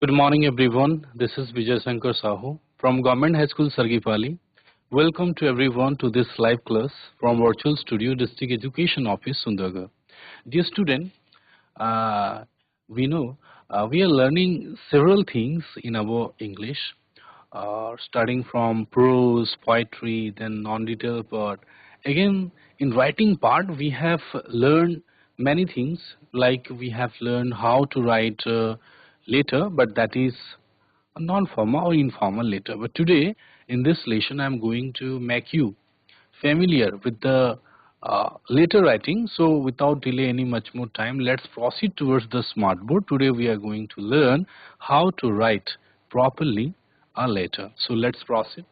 Good morning, everyone. This is Vijay Shankar Sahu from Government High School, Sargipali. Welcome to everyone to this live class from Virtual Studio, District Education Office, Sundargarh. Dear student, uh, we know we are learning several things in our English, starting from prose, poetry, then non-detailed part. Again, in writing part, we have learned many things, like we have learned how to write letter, but that is a non-formal or informal letter. But today, in this lesson, I am going to make you familiar with the letter writing. So without delay any much more time, let's proceed towards the smart board. Today we are going to learn how to write properly a letter. So let's proceed.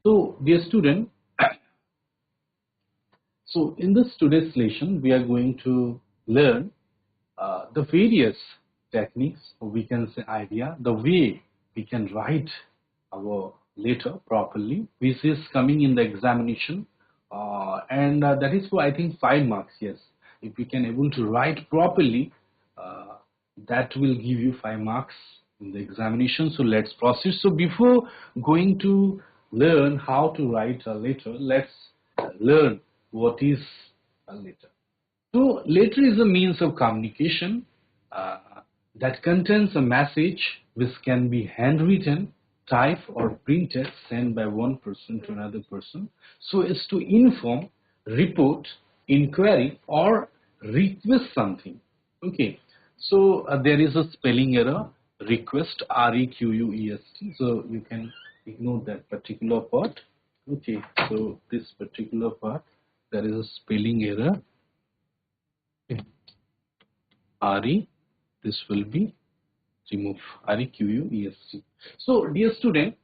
So dear student, so in this today's lesson we are going to learn the various techniques, or we can say idea, the way we can write our letter properly, which is coming in the examination, and that is for, I think, 5 marks. Yes, if we can able to write properly, uh, that will give you 5 marks in the examination. So let's proceed. So before going to learn how to write a letter, let's learn what is a letter. So letter is a means of communication uh, that contains a message which can be handwritten, typed, or printed, sent by one person to another person, so as to inform, report, inquiry, or request something. Okay, so there is a spelling error, request, R-E-Q-U-E-S-T, so you can ignore that particular part. Okay, so this particular part, there is a spelling error. RE, this will be removed. REQUEST. So, dear student,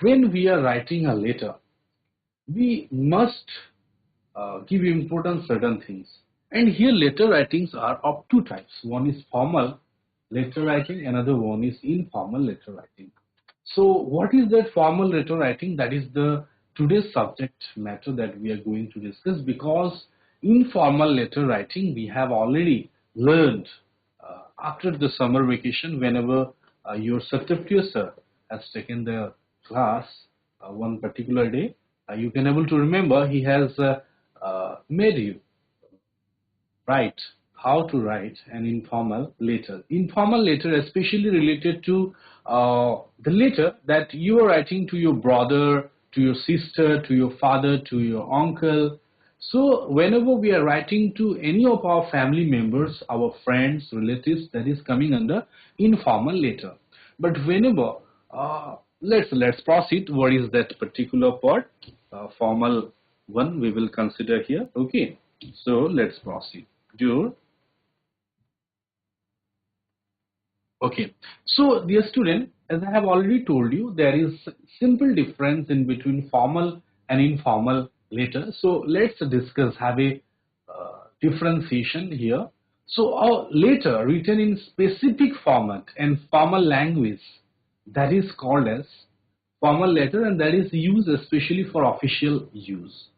when we are writing a letter, we must give importance certain things. And here letter writings are of two types. One is formal letter writing, another one is informal letter writing. So what is that formal letter writing? That is the today's subject matter that we are going to discuss, because informal letter writing we have already learned after the summer vacation, whenever your substitute sir has taken the class one particular day, you can able to remember he has made you write how to write an informal letter. Informal letter especially related to the letter that you are writing to your brother, to your sister, to your father, to your uncle. So whenever we are writing to any of our family members, our friends, relatives, that is coming under informal letter. But whenever let's proceed. What is that particular part? Formal one we will consider here. Okay, so let's proceed. Do Okay, so dear student, as I have already told you, there is simple difference in between formal and informal letter. So let's discuss, have a differentiation here. So a letter written in specific format and formal language, that is called as formal letter, and that is used especially for official use.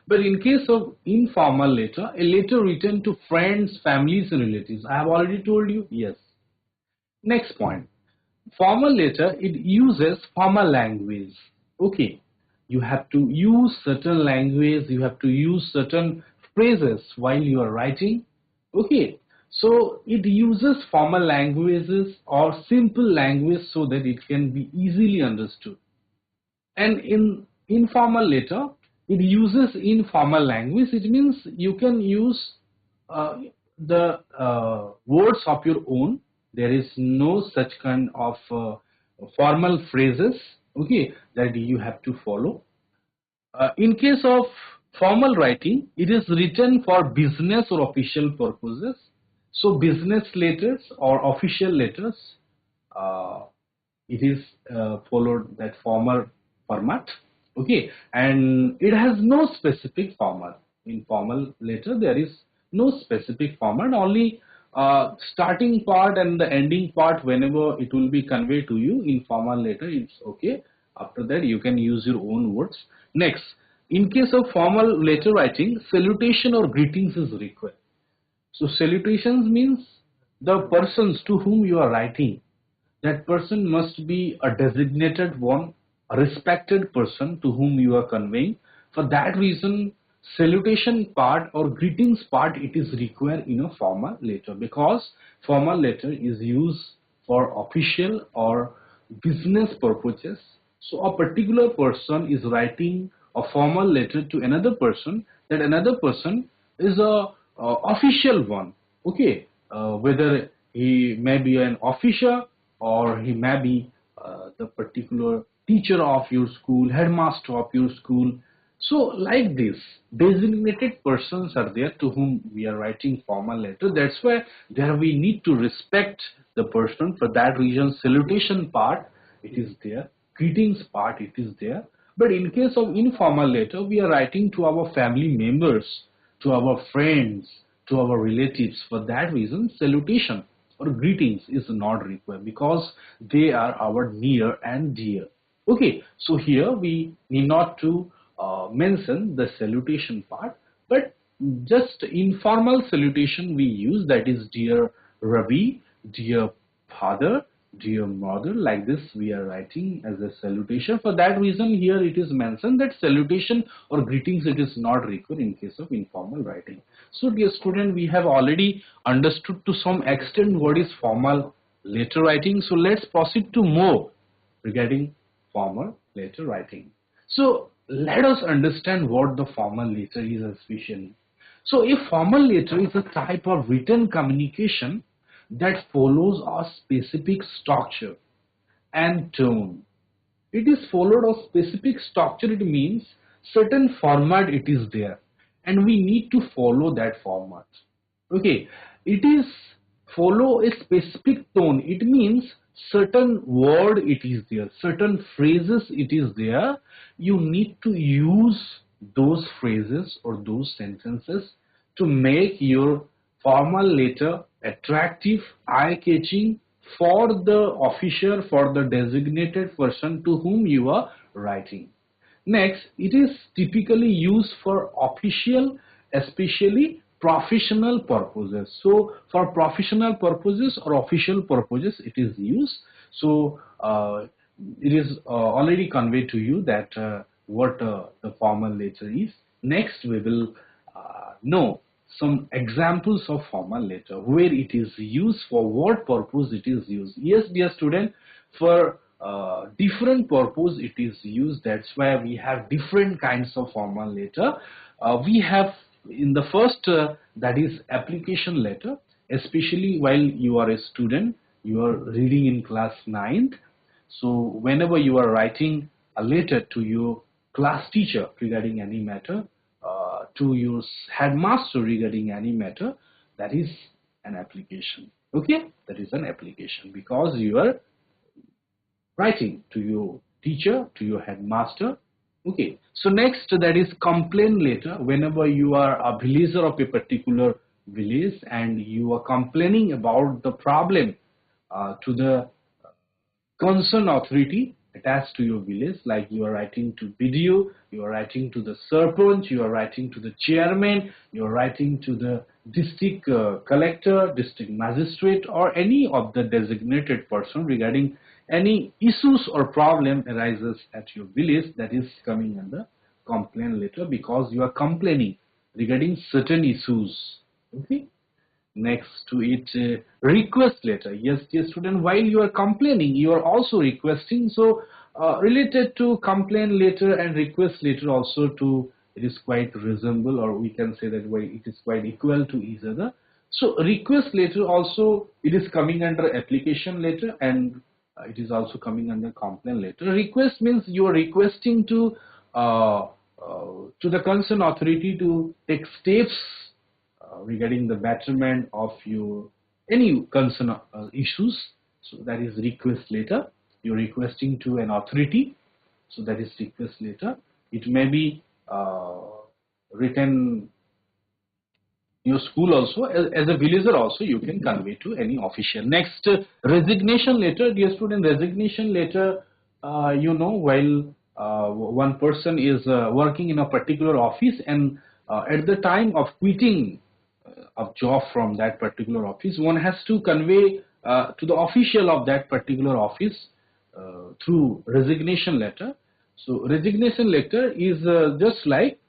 But in case of informal letter, a letter written to friends, families, and relatives, I have already told you, yes. Next point, formal letter, it uses formal language. Okay, you have to use certain language, you have to use certain phrases while you are writing. Okay, so it uses formal languages or simple language so that it can be easily understood. And in informal letter, it uses informal language. It means you can use the words of your own. There is no such kind of formal phrases, okay, that you have to follow. In case of formal writing, it is written for business or official purposes. So business letters or official letters, uh, it is followed that formal format. Okay, and it has no specific format. In formal letter there is no specific format, only starting part and the ending part, whenever it will be conveyed to you in formal letter, it's okay. After that you can use your own words. Next, in case of formal letter writing, salutation or greetings is required. So salutations means the persons to whom you are writing, that person must be a designated one, a respected person to whom you are conveying. For that reason, salutation part or greetings part, it is required in a formal letter, because formal letter is used for official or business purposes. So a particular person is writing a formal letter to another person, that another person is a official one. Okay, whether he may be an officer or he may be the particular teacher of your school, headmaster of your school. So like this, designated persons are there to whom we are writing formal letter. That's why there we need to respect the person. For that reason, salutation part, it is there. Greetings part, it is there. But in case of informal letter, we are writing to our family members, to our friends, to our relatives. For that reason, salutation or greetings is not required, because they are our near and dear. Okay, so here we need not to mention the salutation part, but just informal salutation we use, that is dear Ravi, dear father, dear mother. Like this we are writing as a salutation. For that reason, here it is mentioned that salutation or greetings, it is not required in case of informal writing. So dear student, we have already understood to some extent what is formal letter writing. So let's proceed to more regarding formal letter writing. So let us understand what the formal letter is especially. So a formal letter is a type of written communication that follows a specific structure and tone. It is followed a specific structure. It means certain format it is there, and we need to follow that format. Okay, it is follow a specific tone. It means certain word it is there, certain phrases it is there. You need to use those phrases or those sentences to make your formal letter attractive, eye-catching for the officer, for the designated person to whom you are writing. Next, it is typically used for official, especially professional purposes. So for professional purposes or official purposes it is used. So it is already conveyed to you that what the formal letter is. Next we will know some examples of formal letter, where it is used, for what purpose it is used. Yes, dear student, for different purpose it is used. That's why we have different kinds of formal letter. We have in the first, that is application letter, especially while you are a student, you are reading in class 9th. So whenever you are writing a letter to your class teacher regarding any matter, to your headmaster regarding any matter, that is an application. Okay, that is an application, because you are writing to your teacher, to your headmaster. Okay, so next, that is complaint letter. Whenever you are a villager of a particular village and you are complaining about the problem to the concerned authority attached to your village, like you are writing to BDO, you are writing to the Sarpanch, you are writing to the chairman, you are writing to the district collector, district magistrate, or any of the designated person regarding any issues or problem arises at your village, that is coming under complaint letter, because you are complaining regarding certain issues. Okay. Next to it, request letter. Yes, dear student, while you are complaining, you are also requesting. So related to complaint letter and request letter also, to it is quite resemble, or we can say that way it is quite equal to each other. So request letter also, it is coming under application letter, and it is also coming under complaint letter. Request means you are requesting to the concerned authority to take steps regarding the betterment of your any concern issues. So that is request letter. you're requesting to an authority, so that is request letter. It may be written your school also, as a villager also you can convey to any official. Next, resignation letter. Dear student, resignation letter, while one person is working in a particular office, and at the time of quitting of job from that particular office, one has to convey to the official of that particular office through resignation letter. So resignation letter is just like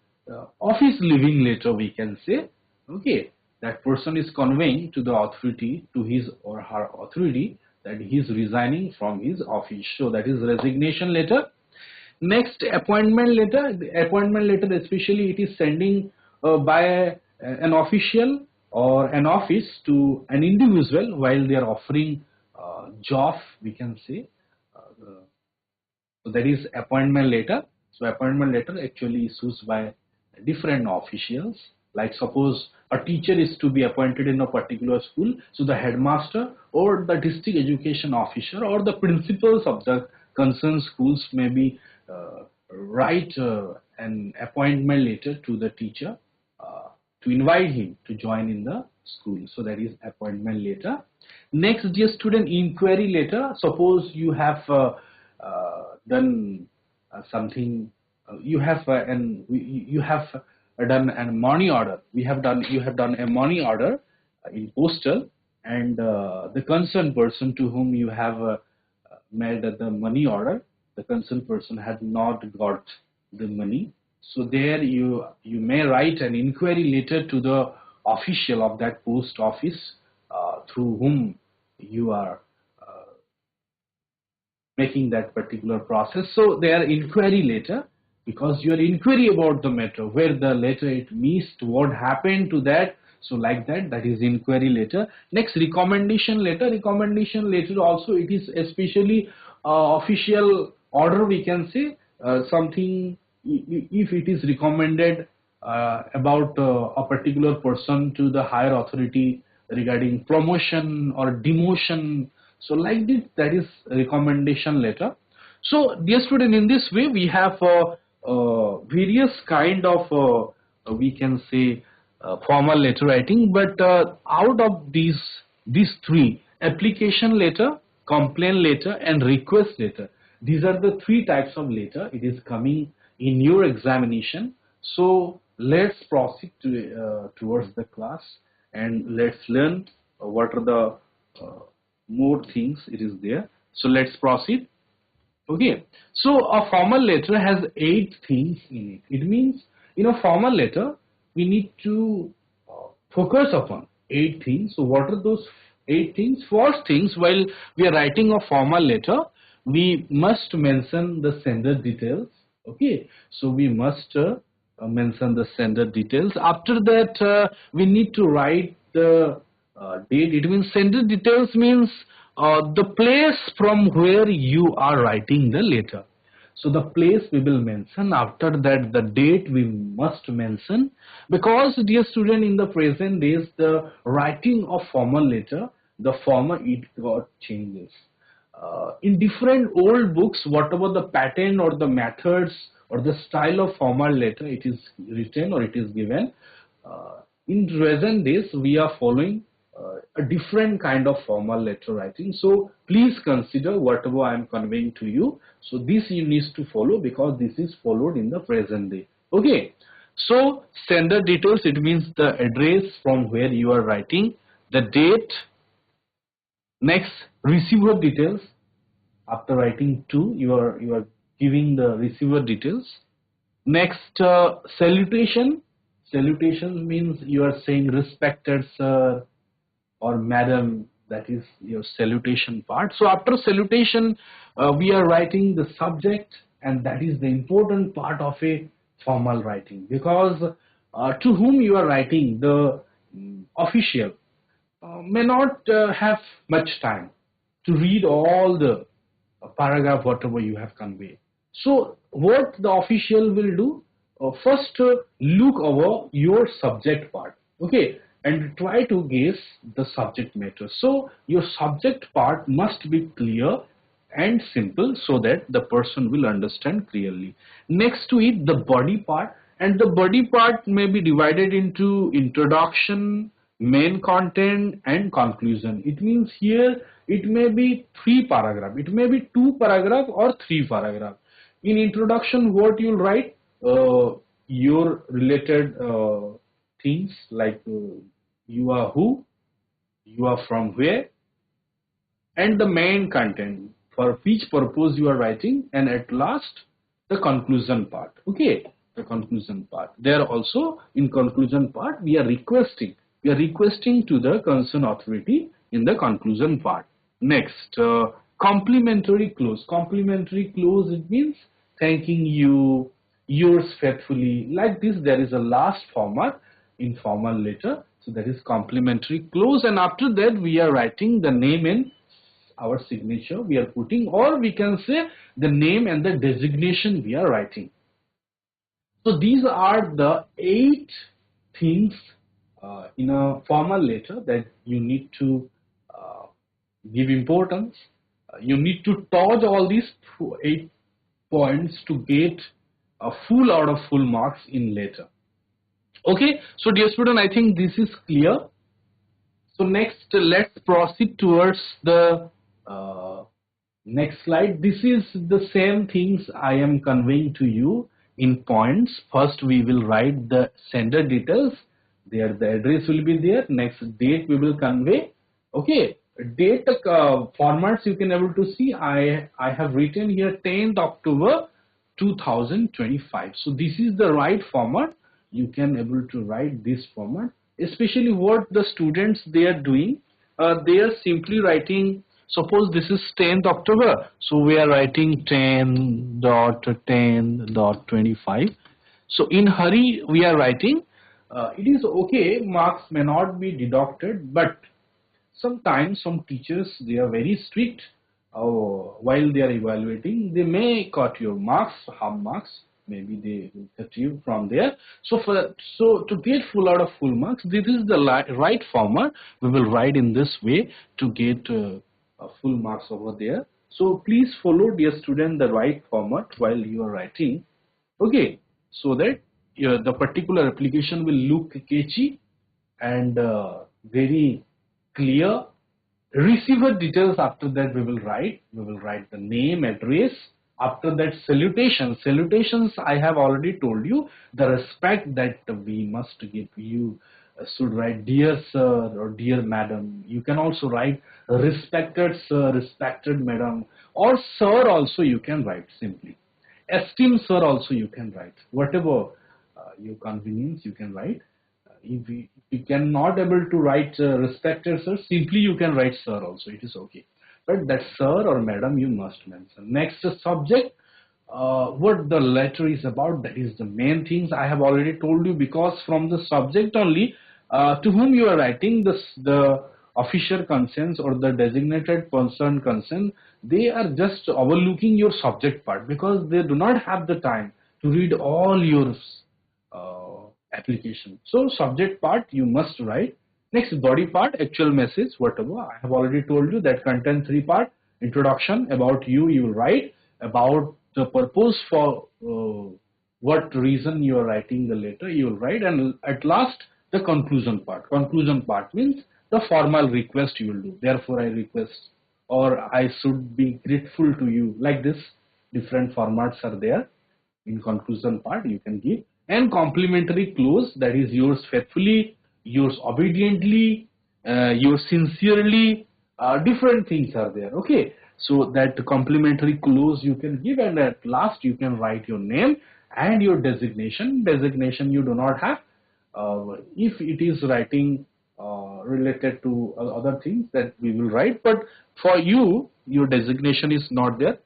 office leaving letter, we can say. Okay, that person is conveying to the authority, to his or her authority, that he is resigning from his office. So that is resignation letter. Next, appointment letter. The appointment letter, especially it is sending by an official or an office to an individual while they are offering job, we can say. So that is appointment letter. So appointment letter actually issued by different officials. Like suppose a teacher is to be appointed in a particular school, so the headmaster or the district education officer or the principals of the concerned schools may be write an appointment letter to the teacher to invite him to join in the school. So that is appointment letter. Next, dear student, inquiry letter. Suppose you have done something, you have done a money order. You have done a money order in postal, and the concerned person to whom you have made the money order, the concerned person had not got the money. So there you may write an inquiry letter to the official of that post office through whom you are making that particular process. So their inquiry letter, because your inquiry about the matter, where the letter it missed, what happened to that, so like that is inquiry letter. Next, recommendation letter. Recommendation letter also, it is especially official order, we can say, something if it is recommended about a particular person to the higher authority regarding promotion or demotion. So like this, that is recommendation letter. So dear student, in this way we have various kind of we can say formal letter writing, but out of these three, application letter, complaint letter and request letter, these are the three types of letter it is coming in your examination. So let's proceed to, towards the class, and let's learn what are the more things it is there. So let's proceed. Okay, so a formal letter has 8 things in it. It means in a formal letter we need to focus upon 8 things. So what are those 8 things? First things, while we are writing a formal letter, we must mention the sender details. Okay, so we must mention the sender details. After that, we need to write the date. It means sender details means the place from where you are writing the letter. So the place we will mention. After that, the date we must mention, because dear student, in the present days, the writing of formal letter, the format it got changes. In different old books, whatever the pattern or the methods or the style of formal letter it is written or it is given, in present days we are following a different kind of formal letter writing. So please consider whatever I am conveying to you. So this you need to follow, because this is followed in the present day. Okay, so sender details, it means the address from where you are writing, the date. Next, receiver details. After writing to, you are giving the receiver details. Next, salutation. Salutation means you are saying respected sir or madam. That is your salutation part. So after salutation, we are writing the subject, and that is the important part of a formal writing, because to whom you are writing, the official may not have much time to read all the paragraph whatever you have conveyed. So what the official will do, first look over your subject part, okay, and try to guess the subject matter. So your subject part must be clear, and simple so that the person will understand clearly. Next to it, the body part, and the body part may be divided into introduction, main content and conclusion. It means here it may be 3 paragraph, it may be 2 paragraph or 3 paragraph. In introduction, what you'll write, your related things like you are who, you are from where, and the main content for which purpose you are writing, and at last the conclusion part. Okay, the conclusion part. There also in conclusion part we are requesting to the concerned authority in the conclusion part. Next, complimentary clause. Complimentary clause, it means thanking you, yours faithfully. Like this, there is a last format in formal letter. So that is complimentary clause, and after that we are writing the name in our signature we are putting, or we can say the name and the designation we are writing. So these are the 8 things in a formal letter that you need to give importance. You need to touch all these 8 points to get a full out of full marks in letter. Okay, so dear student, I think this is clear. So next, let's proceed towards the next slide. This is the same things I am conveying to you in points. First, we will write the sender details. There, the address will be there. Next, date we will convey. Okay, date formats you can able to see. I have written here 10th October 2025. So this is the right format. You can able to write this format. Especially what the students they are doing, they are simply writing. Suppose this is 10th October, so we are writing 10.10.25. So in hurry we are writing. It is okay, marks may not be deducted, but sometimes some teachers they are very strict. While they are evaluating, they may cut your marks, half marks. Maybe they will cut you from there. So to get full out of full marks, this is the right format. We will write in this way to get full marks over there. So please follow, dear student, the right format while you are writing. Okay, so that the particular application will look catchy and very clear. Receiver details, after that we will write. We will write the name, address. After that, salutations. Salutations, I have already told you, the respect that we must give. You should write dear sir or dear madam. You can also write respected sir, respected madam, or sir also you can write simply. Esteemed sir also you can write. Whatever your convenience you can write. If you cannot able to write respected sir, simply you can write sir also. It is okay. But that sir or madam you must mention. Next, subject, what the letter is about, that is the main things I have already told you, because from the subject only to whom you are writing, the official consents or the designated person consent, they are just overlooking your subject part because they do not have the time to read all your application. So subject part you must write. Next, body part, actual message, whatever. I have already told you that content 3 part. Introduction, about you will write. About the purpose for what reason you are writing the letter, you will write. And at last, the conclusion part. Conclusion part means the formal request you will do. Therefore, I request, or I should be grateful to you. Like this, different formats are there. In conclusion part, you can give. And complimentary clause, that is yours faithfully, yours obediently, yours sincerely, different things are there. Okay, so that complimentary clause you can give, and at last you can write your name and your designation. Designation you do not have. If it is writing related to other things, that we will write, but for you your designation is not there.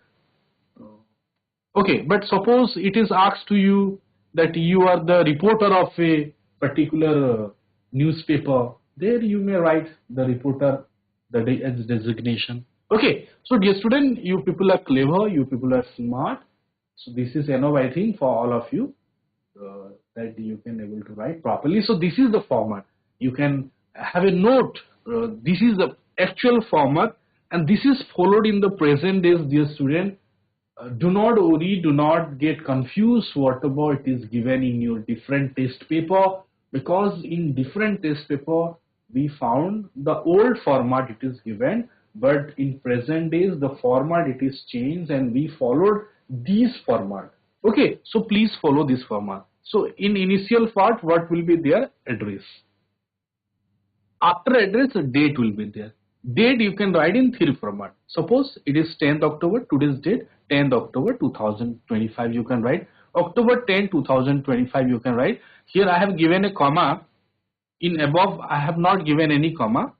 Okay, but suppose it is asked to you that you are the reporter of a particular newspaper, there you may write the reporter, as designation. Okay, so dear student, you people are clever, you people are smart. So this is enough, I think, for all of you, that you can able to write properly. So this is the format. You can have a note. This is the actual format and this is followed in the present days, dear student. Do not worry, do not get confused whatever it is given in your different test paper, because in different test paper we found the old format it is given, but in present days the format it is changed and we followed this format. Okay, so please follow this format. So in initial part, what will be there? Address. After address, a date will be there. Date you can write in three format. Suppose it is 10th October, today's date 10th October 2025, you can write October 10 2025, you can write. Here I have given a comma. In above I have not given any comma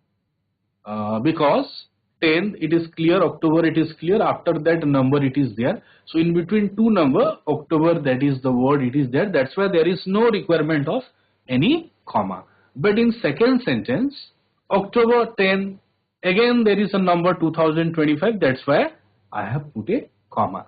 because 10th it is clear, October it is clear, after that number it is there. So in between two number, October, that is the word it is there, that's why there is no requirement of any comma. But in second sentence, October 10, again there is a number 2025, that's why I have put a comma.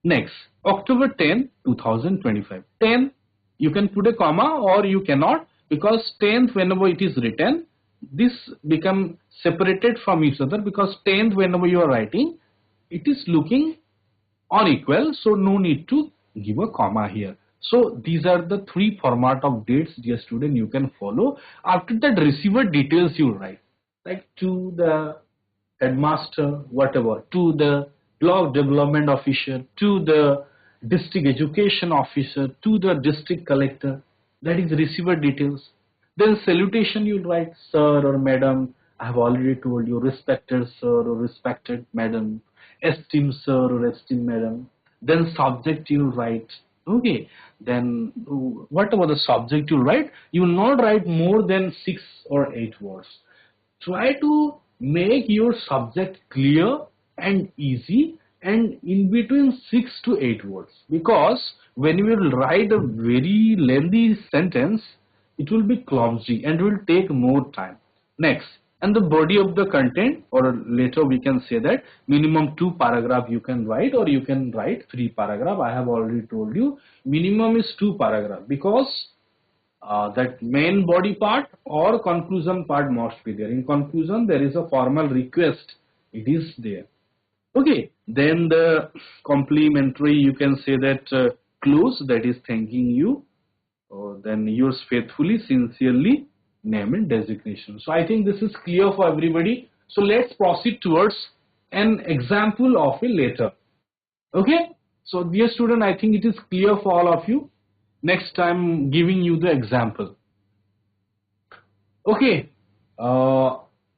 Next, October 10 2025, 10 you can put a comma or you cannot, because 10th whenever it is written, this become separated from each other, because 10th whenever you are writing, it is looking unequal, so no need to give a comma here. So these are the three format of dates, dear student, you can follow. After that, receiver details you write, like to the headmaster, whatever, to the block development officer, to the district education officer, to the district collector, that is receiver details. Then salutation you write, sir or madam. I have already told you, respected sir or respected madam, esteemed sir or esteemed madam. Then subject you write. Okay, then whatever the subject you write, you will not write more than 6 or 8 words. Try to make your subject clear and easy, and in between 6 to 8 words, because when you will write a very lengthy sentence, it will be clumsy and will take more time. Next, and the body of the content, or later we can say that minimum 2 paragraph you can write, or you can write 3 paragraph. I have already told you minimum is 2 paragraph, because that main body part or conclusion part must be there. In conclusion there is a formal request, it is there. Okay, then the complimentary you can say that close, that is thanking you. Then yours faithfully, sincerely, name and designation. So I think this is clear for everybody. So let's proceed towards an example of a letter. Okay, so dear student, I think it is clear for all of you. Next time giving you the example. Okay,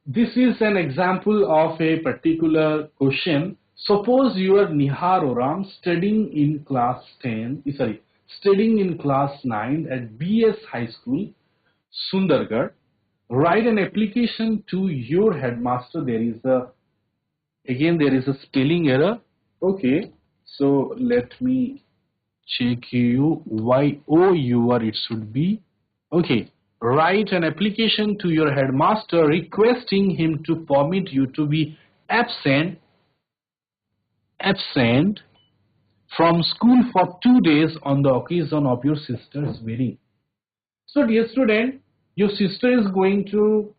this is an example of a particular question. Suppose you are Nihar Oram studying in class 10, studying in class 9 at BS High School, Sundargarh. Write an application to your headmaster. There is a spelling error. Okay, so let me check you. Y-O-U-R it should be. Okay, write an application to your headmaster requesting him to permit you to be absent from school for 2 days on the occasion of your sister's wedding. So dear student, your sister is going to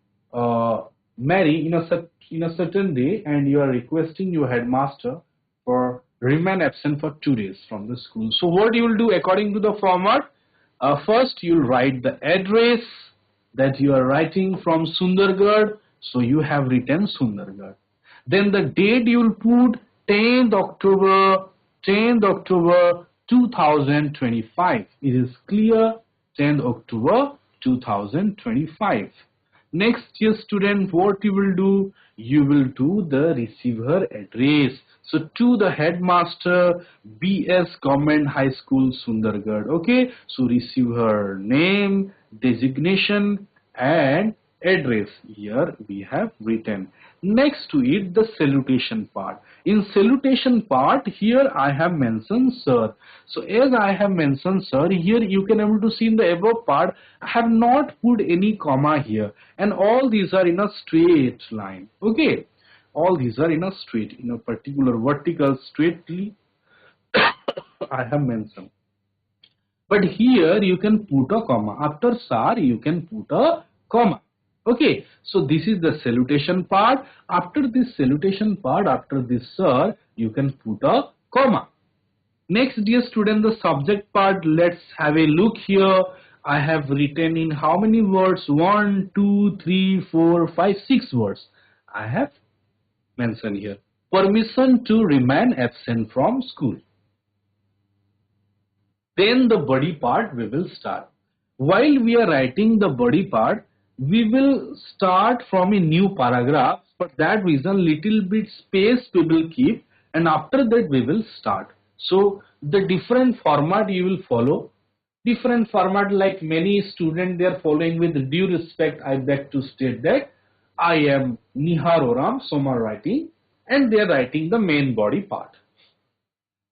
marry in a certain day, and you are requesting your headmaster for remain absent for 2 days from the school. So what you will do according to the format? First you will write the address that you are writing from Sundargarh, so you have written Sundargarh. Then the date you will put 10th October 2025. It is clear, 10th October 2025. Next, dear student, what you will do? You will do the receiver address. So to the headmaster, BS Government High School, Sundargarh. Okay, so receiver name, designation and address here we have written. Next to it, the salutation part. In salutation part, here I have mentioned sir. So as I have mentioned sir, here you can able to see in the above part, I have not put any comma here, and all these are in a straight line. Okay, all these are in a particular vertical straightly I have mentioned. But here you can put a comma. After sir you can put a comma. Okay, so this is the salutation part. After this salutation part, after this sir, you can put a comma. Next, dear student, the subject part. Let's have a look here. I have written in how many words? 1, 2, 3, 4, 5, 6 words. I have mentioned here. Permission to remain absent from school. Then the body part we will start. While we are writing the body part, we will start from a new paragraph. For that reason, little bit space we will keep, and after that we will start. So the different format you will follow, different format, like many students they are following. With due respect, I beg to state that I am Nihar Oram, Somar writing, and they are writing the main body part.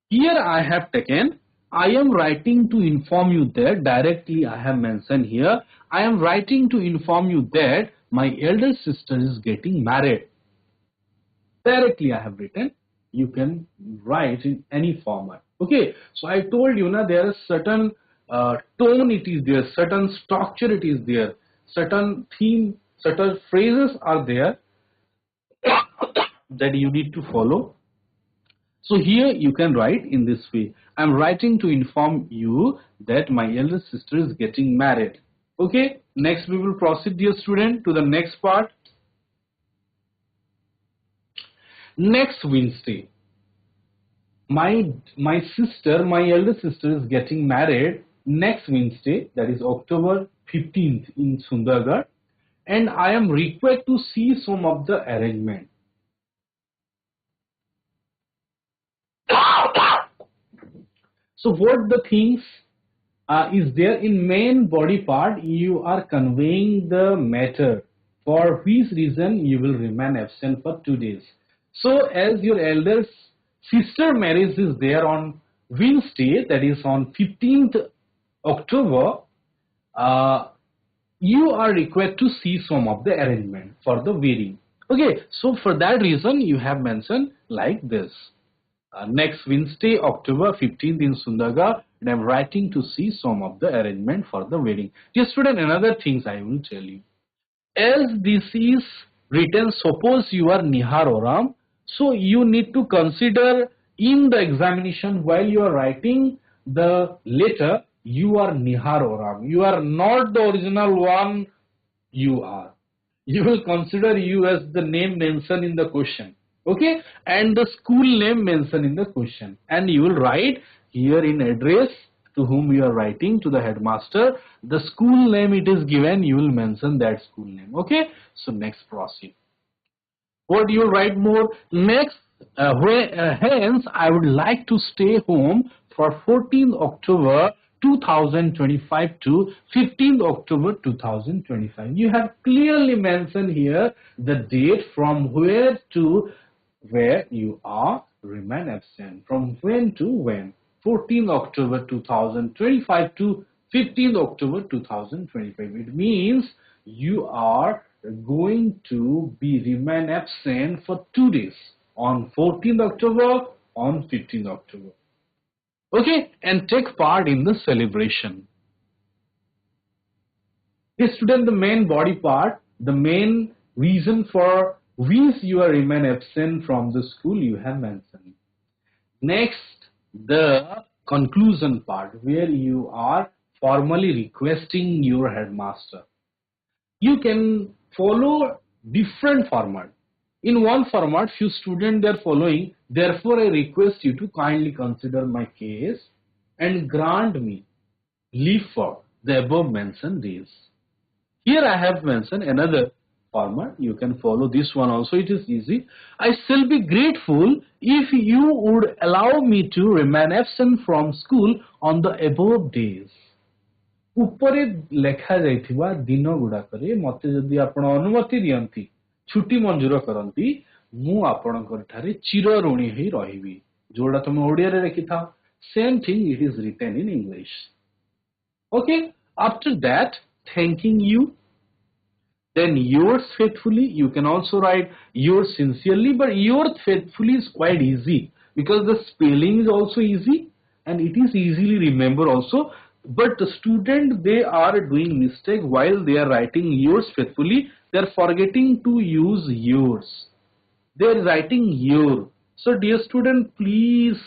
Here I have taken, I am writing to inform you that, directly I have mentioned here, I am writing to inform you that my elder sister is getting married. Directly I have written. You can write in any format. Okay, so I told you now there is certain tone it is there, certain structure it is there, certain theme, certain phrases are there that you need to follow. So here you can write in this way. I am writing to inform you that my elder sister is getting married. Okay, next we will proceed, dear student, to the next part. Next Wednesday, my elder sister is getting married next Wednesday, that is October 15th in Sundargarh, and I am required to see some of the arrangement. So what the things is there in main body part, you are conveying the matter for which reason you will remain absent for 2 days. So as your elder sister marriage is there on Wednesday, that is on 15th October, you are required to see some of the arrangement for the wedding. Okay, so for that reason you have mentioned like this. Next Wednesday, October 15th in Sundargarh, and I am writing to see some of the arrangement for the wedding. Dear student, another things I will tell you. As this is written, suppose you are Nihar Oram, so you need to consider in the examination while you are writing the letter, you are Nihar Oram. You are not the original one you are. You will consider you as the name mentioned in the question. Okay, and the school name mentioned in the question, and you will write here in address to whom you are writing, to the headmaster, the school name it is given, you will mention that school name. Okay, so next proceed. What you will write more? Next, hence I would like to stay home for 14th October 2025 to 15th October 2025. You have clearly mentioned here the date from where to where you are remain absent, from when to when. 14th October 2025 to 15th October 2025. It means you are going to be remain absent for 2 days, on 14th October, on 15th October. Okay, and take part in the celebration. Hey student, the main body part, the main reason for which you are remain absent from the school you have mentioned. Next, the conclusion part, where you are formally requesting your headmaster. You can follow different format. In one format, few students are following, therefore I request you to kindly consider my case and grant me leave for the above mentioned days. Here I have mentioned another format. You can follow this one also, it is easy. I shall be grateful if you would allow me to remain absent from school on the above days. उपरे लेखा जाइथिबा दिन गुडाकरे मते जदि आपण अनुमति दियंती, छुट्टी मंजूर करंती, मु आपणकर ठारे चिर ऋणी हेई रहिबी. जोडा तुम ओडिया रे लिखिथा, same thing it is written in English. Okay, after that, thanking you. Then yours faithfully, you can also write yours sincerely, but yours faithfully is quite easy because the spelling is also easy and it is easily remember also. but the student, they are doing mistake while they are writing yours faithfully. They are forgetting to use yours. They are writing your. So dear student, please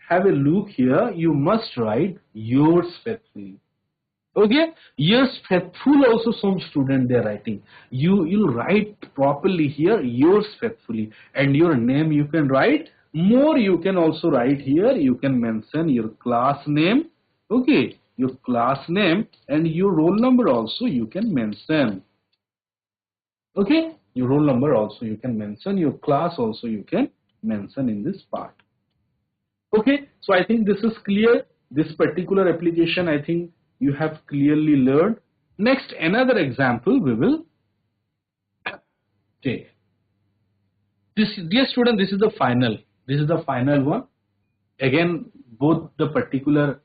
have a look here. You must write yours faithfully. Okay, yours faithful also some student they are writing. You'll write properly here yours faithfully, and your name you can write more. You can also write here. You can mention your class name. Okay, your class name and your roll number also you can mention. Okay, your roll number also you can mention. Your class also you can mention in this part. Okay, so I think this is clear. This particular application, I think you have clearly learned. Next, another example we will take. This, dear student, this is the final. This is the final one. Again, both the particular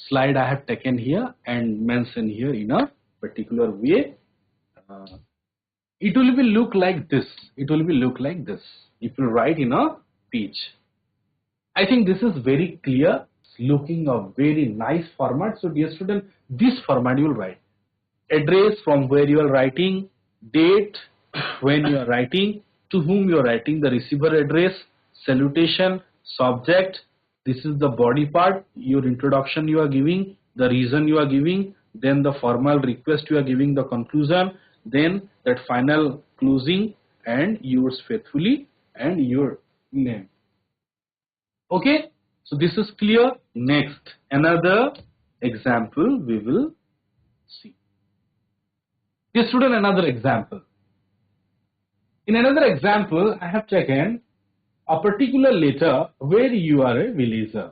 slide I have taken here and mentioned here in a particular way. It will be look like this. It will be look like this. If you write in a page. I think this is very clear. Looking a very nice format. So dear student, this format you will write. Address from where you are writing, date when you are writing, to whom you are writing, the receiver address, salutation, subject. This is the body part, your introduction you are giving, the reason you are giving, then the formal request you are giving, the conclusion, then that final closing, and yours faithfully and your name. Okay, so this is clear. Next, another example we will see. Dear student, another example. In another example, I have taken a particular letter where you are a villager.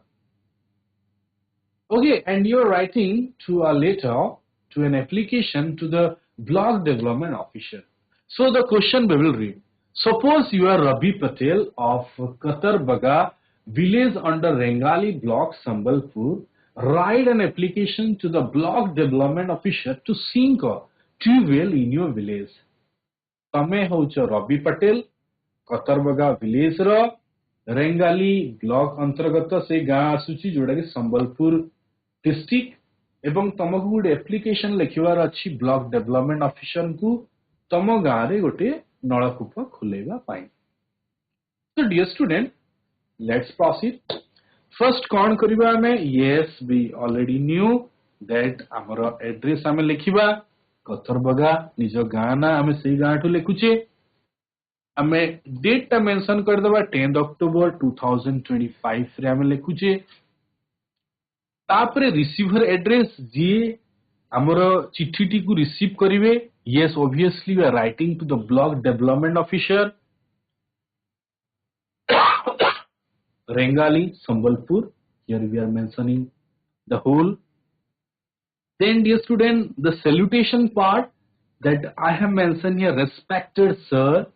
Okay, and you are writing to a letter, to an application to the block development officer. So the question we will read. Suppose you are Rabi Patel of Katarbaga village under Rengali block, Sambalpur. Write an application to the block development officer to sink a tube-well in your village. Tame hocho Rabi Patel, Katarbaga village ra, Rengali block antargata se gaँ आसुची जोड़ा कि Sambalpur district एवं तमको गोटे application लिखिबार अछि block development officer को तम गाँ रे गोटे नलकूप खुलेबा पाई. So dear student, let's proceed. First कौन करिबा हमें? Yes, we already knew that हमरो एड्रेस हमें लिखिबा कतरबगा निज गाँ ना हमें सही गाँ ठो लिखुचे. हमें डेट टा मेंशन कर दबा 10 अक्टोबर 2025 रे हमें लिखुचे. तापरे रिसीवर एड्रेस जी हमरो चिट्ठी को रिसीव करिवे. Yes, obviously we are writing to the block development officer Rengali, Sambalpur. Here we are mentioning the whole. Then dear student, the salutation part that I have mentioned here, respected sir.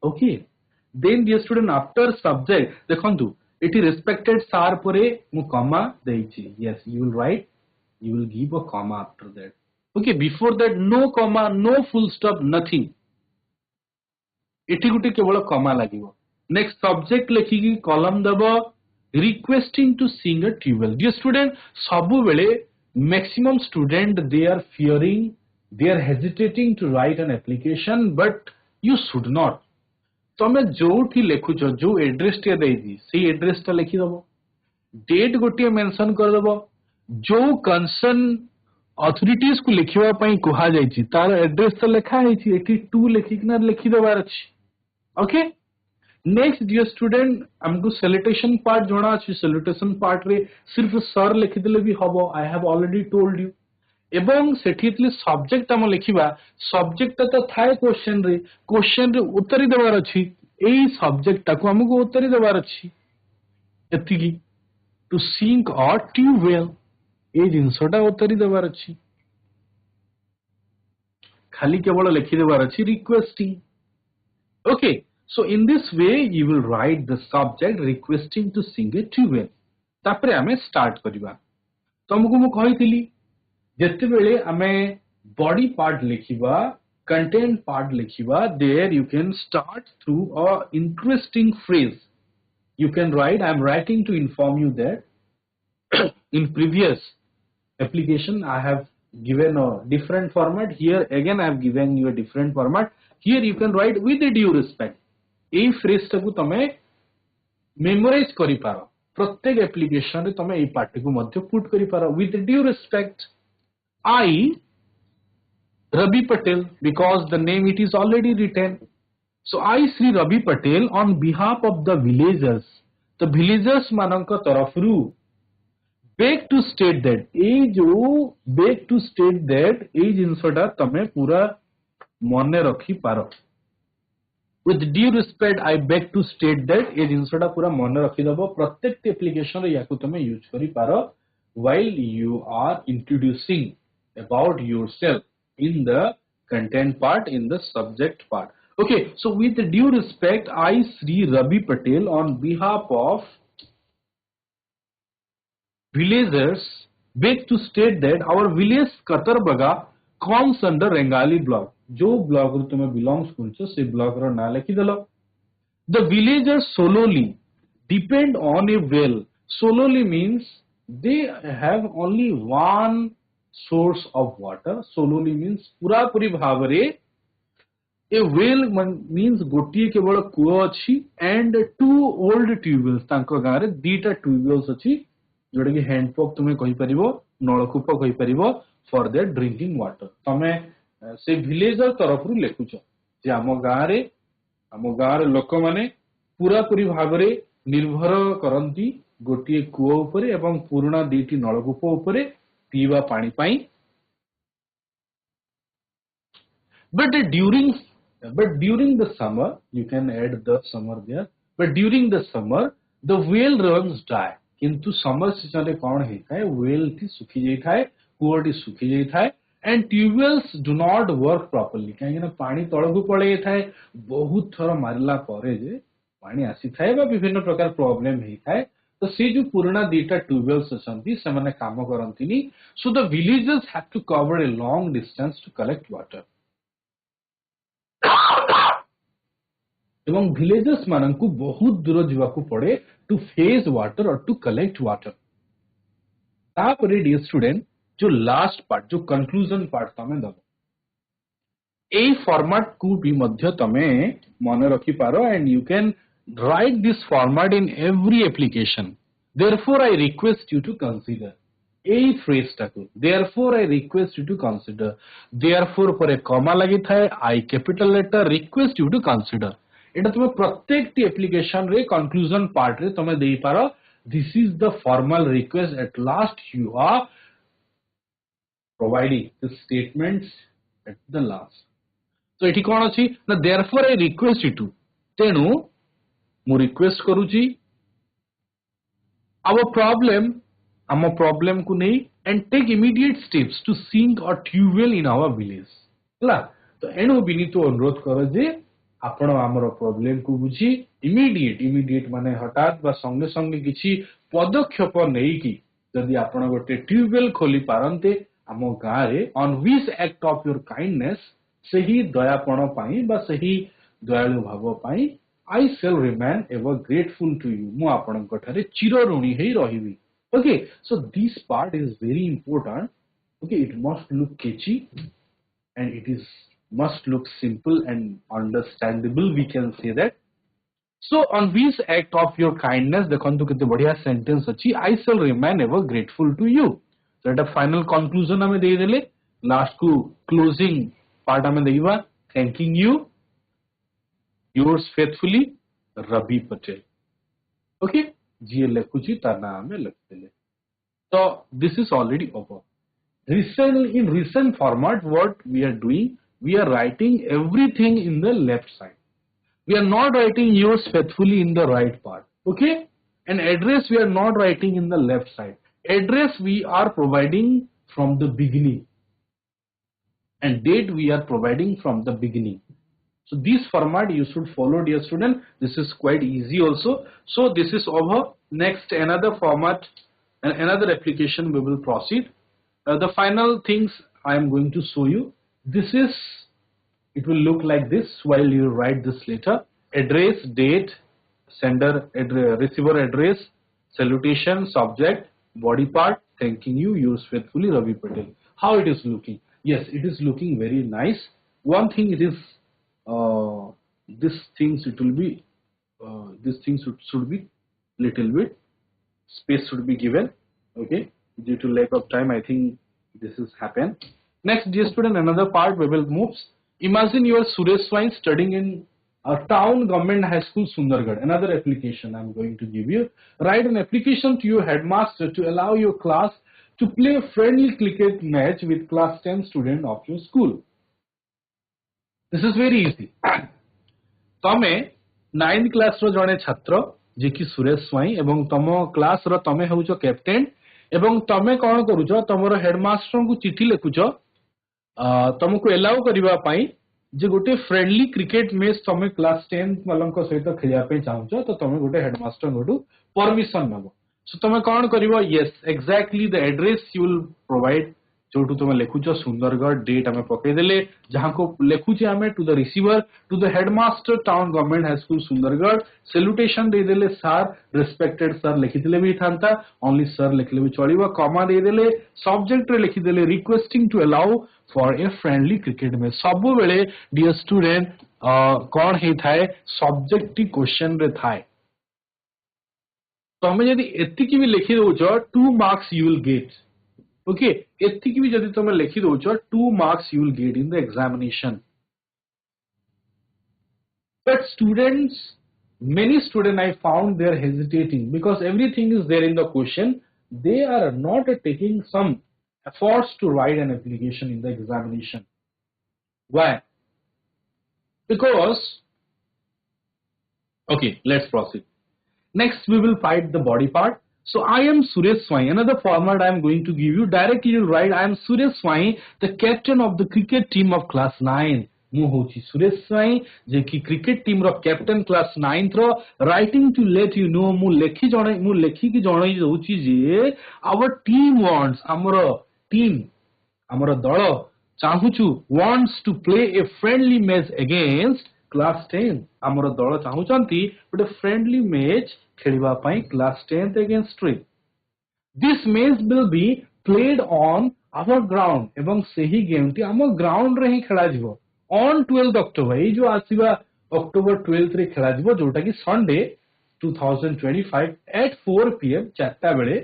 Okay. Then dear student, after subject, देखंतु eighty respected sir परे मु comma देइछि. Yes, you will write, you will give a comma after that. Okay, before that no comma, no full stop, nothing. Eighty गुटे केवल comma लागिवो. Next subject लेखिकी column दबो requesting to sing a tune. Dear student, सबु बेले maximum student they are fearing, they are hesitating to write an application, but you should not. तमे जोठी लेखुछ जो address टे देइदी से address टा लिखि दबो. डेट गोटे मेंशन कर दबो. जो कंसर्न अथॉरिटीज को लिखिबा पई कोहा जायछि तार एड्रेस ता लेखा हेछि. एटी 2 लेखिकना लिखि दबार अछि. ओके. नेक्स्ट डियर स्टूडेंट, हमको सैल्यूटेशन पार्ट जोना अछि. सैल्यूटेशन पार्ट रे सिर्फ सर लिखि देले भी हबो. I have already told you. एवं सेठितले सब्जेक्ट हम लिखिबा. सब्जेक्ट तो थाए क्वेश्चन रे उत्तरी देबार अछि. एई सब्जेक्ट ताको हमको उत्तरी देबार अछि. एतिकी टू सिंक अ ट्यूबवेल ए जिंसटा उत्तरी देबार अछि. खाली केवल लिखि देबार अछि requesting. Okay. So in this way you will write the subject requesting to sing a tune. तापरे हमें स्टार्ट करिबा. तुमको मु कहितली जेते बेले हमें बॉडी पार्ट लिखिबा, कंटेंट पार्ट लिखिबा, there you can start through a interesting phrase. You can write, I am writing to inform you that in previous application, I have given a different format. Here again I have given you a different format. Here you can write with a due respect. এই phrase तमे memorize करि पारो. प्रत्येक application रे तमे এই part को मध्य put करि पारो. With due respect, I, Ravi Patel, because the name it is already written. So I, Sri Ravi Patel, on behalf of the villagers mananka tarafru, beg to state that beg to state that ei jinsota tame pura mone rakhi paro. With due respect, I beg to state that ei jinsota pura mone rakhi dabo. Pratyek application re yaku tame use kari paro while you are introducing about yourself in the content part, in the subject part. Okay, so with due respect, I, Sri Ravi Patel, on behalf of villagers, beg to state that our village Katarbaga comes under Rengali block. जो block ru तुमे belongs करछो से block रो ना लिखि देलो. The villagers solely depend on a well. Solely means they have only one source of water. Solely means पूरा पूरी Bhavre a well means गोटिए केवल कूଅ अछि and two old tubewells. तांको गारे दीटा tubewells अछि जोटा कि हैंडपंप तुमे कहि परिबो, नळकूप कहि परिबो for their drinking water. तमे से विलेजर तरफरु लेखुछ जे आम गारे लोक माने पूरा पूरी भाबरे निर्भर करंती गोटिए कूଅ उपरे एवं पुराना दीटी नळकूप उपरे पीवा पानी पाई. But during the summer, you can add the summer there. But during the summer, the well runs dry. किंतु summer season रे कौन होता है? well टी सुखी जाता है, कूଅ टी सुखी जाता है, and tubewells do not work properly. कहीं ना पानी तळकु पळे थाए बहुत थर मारला परे जे पानी आसी थाए बा विभिन्न प्रकार प्रॉब्लम हे थाए. तो से जो पुराना दीटा ट्यूबवेल्स असंती से माने काम करंतिनी. So the villagers have to cover a long distance to collect water. एवं villages मानंकु बहुत दूर जीवाकु पड़े to fetch water or to collect water. तापरे dear student जो last part जो conclusion part तमे दबो ए format को भी मध्य तमे मने रखि पारो and you can write this format in every application. Therefore I request you to consider a phrase taku. Therefore I request you to consider. Therefore for a comma lagi thae I capital letter request you to consider. एटा तुमे प्रत्येक T application रे conclusion part रे तुमे देई पारो. This is the formal request. At last you are providing the statements at the last. So एठी कोन अछि ना therefore I request you to. तेनु मु रिक्वेस्ट करूची our problem को नहीं and take immediate steps to sink a tubewell in our village. हला तो एनु बिनीतो अनुरोध करो जे आपण हमर प्रॉब्लम को बुझी इमीडिएट माने हठात बा संगे संगे किछि पदक्षेप नै कि यदि आपण गोटे ट्यूबवेल खोली पारंते हम गां रे on which act of your kindness सही दयापण पाई बा सही दयालु भाव पाई I shall remain ever grateful to you. मु आपनक ठारे चिर ऋणी हेई रहिबी. Okay, so this part is very important. Okay, it must look catchy and it is must look simple and understandable, we can say that. So on which act of your kindness देखंतु केते बढ़िया sentence अछि I shall remain ever grateful to you. So Etah final conclusion हमें देई देले. Last को closing part हमें देइबा thanking you. Yours faithfully, Ravi Patel. Okay, जी लेखुची तार नाम में लिख देले. So this is already over. In recent format, what we are doing, we are writing everything in the left side. We are not writing yours faithfully in the right part. Okay, and address we are not writing in the left side. Address we are providing from the beginning, and date we are providing from the beginning. So this format you should follow, dear student. This is quite easy also. So this is over. Next another format and another application we will proceed. The final things I am going to show you. This is, it will look like this while you write this letter. Address, date, sender, receiver address, salutation, subject, body part, thanking you. Yours faithfully, Ravi Patel. How it is looking? Yes, it is looking very nice. One thing it is, this things it will be, this thing should be little bit space should be given. Okay, due to lack of time, I think this has happened. Next, dear student, another part we will move. Imagine you are Suresh Swine studying in a town government high school Sundargarh. Another application I'm going to give you. Write an application to your headmaster to allow your class to play a friendly cricket match with class 10 student of your school. This is very easy. तमे 9th class रो जने छात्र जे कि सुरेश स्वाई एवं तम class रो तमे होउचो captain एवं तमे कोन करूचो तमरो हेडमास्टर को चिट्ठी लिखुचो तुमको एलाउ करबा पई जे गोटे फ्रेंडली क्रिकेट मैच तमे क्लास 10 वालंको सहित खेलिया पे चाहूचो तो तमे गोटे हेडमास्टर गोटू परमिशन नबो सो तमे कोन करबो yes exactly the address you will provide जोटू तुम लिखुच सुंदरगढ़ डेट आम पकईदे जहाँ को लिखुचे आम to the receiver to the headmaster town government high school Sundargarh salutation देदेले सार रेस्पेक्टेड सर लिखिदेले भी था ओनली सर लिखले भी चलो कमा देदेले सब्जेक्ट रे लिखिदेले requesting to allow for a friendly cricket match सब बेले डियर स्टूडेंट कौन होता है सब्जेक्ट क्वेश्चन रे थाए तमें जदि एतिकी भी लिखि दउछ 2 marks you will get okay एतिकी भी जदि तुम लिखि दउछ 2 marks you will get in the examination but students many students I found they are hesitating because everything is there in the question they are not taking some efforts to write an application in the examination why because okay let's proceed next we will find the body part. So I am Suresh Swai. Another format I am going to give you. Directly you write I am Suresh Swai, the captain of the cricket team of class 9. ମୁଁ ହଉଛି ସୁରେଶ ସ୍ୱାଇଁ ଯେ କି cricket team ର captain class 9th ର writing to let you know ମୁଁ ଲେଖିକି ଜଣେଇ ଦଉଛି ଯେ our team wants ଆମର ଦଳ ଚାହୁଁଛୁ wants to play a friendly match against class 10 ଆମର ଦଳ ଚାହୁଁଛନ୍ତି ଗୋଟେ friendly match ଖେଳିବା ପାଇଁ class 10th against ରେ this match will be played on our ground ଏବଂ ସେହି गेम टी ଆମ ग्राउंड रे ही खेला जिवो on 12th October एई जो आसीबा October 12th रे खेला जिवो जोटा कि Sunday 2025 at 4 PM 4टा बेले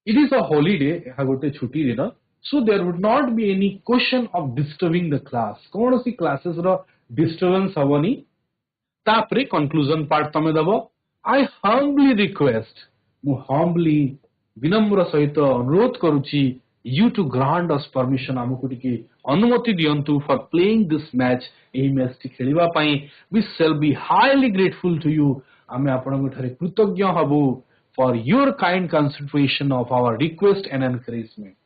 it is a holiday ଏହା गोटे छुट्टी दिन so there would not be any question of disturbing the class कौन सी क्लासेस रो disturbance हबनी तापरे conclusion part तमे दबो I humbly request मु humbly विनम्र सहित अनुरोध करूची you to grant us permission आमको टिके अनुमति दियंतु for playing this match एही मैच टी खेलिबा पई we shall be highly grateful to you आमे आपनक थारे कृतज्ञ हबु for your kind consideration of our request and encouragement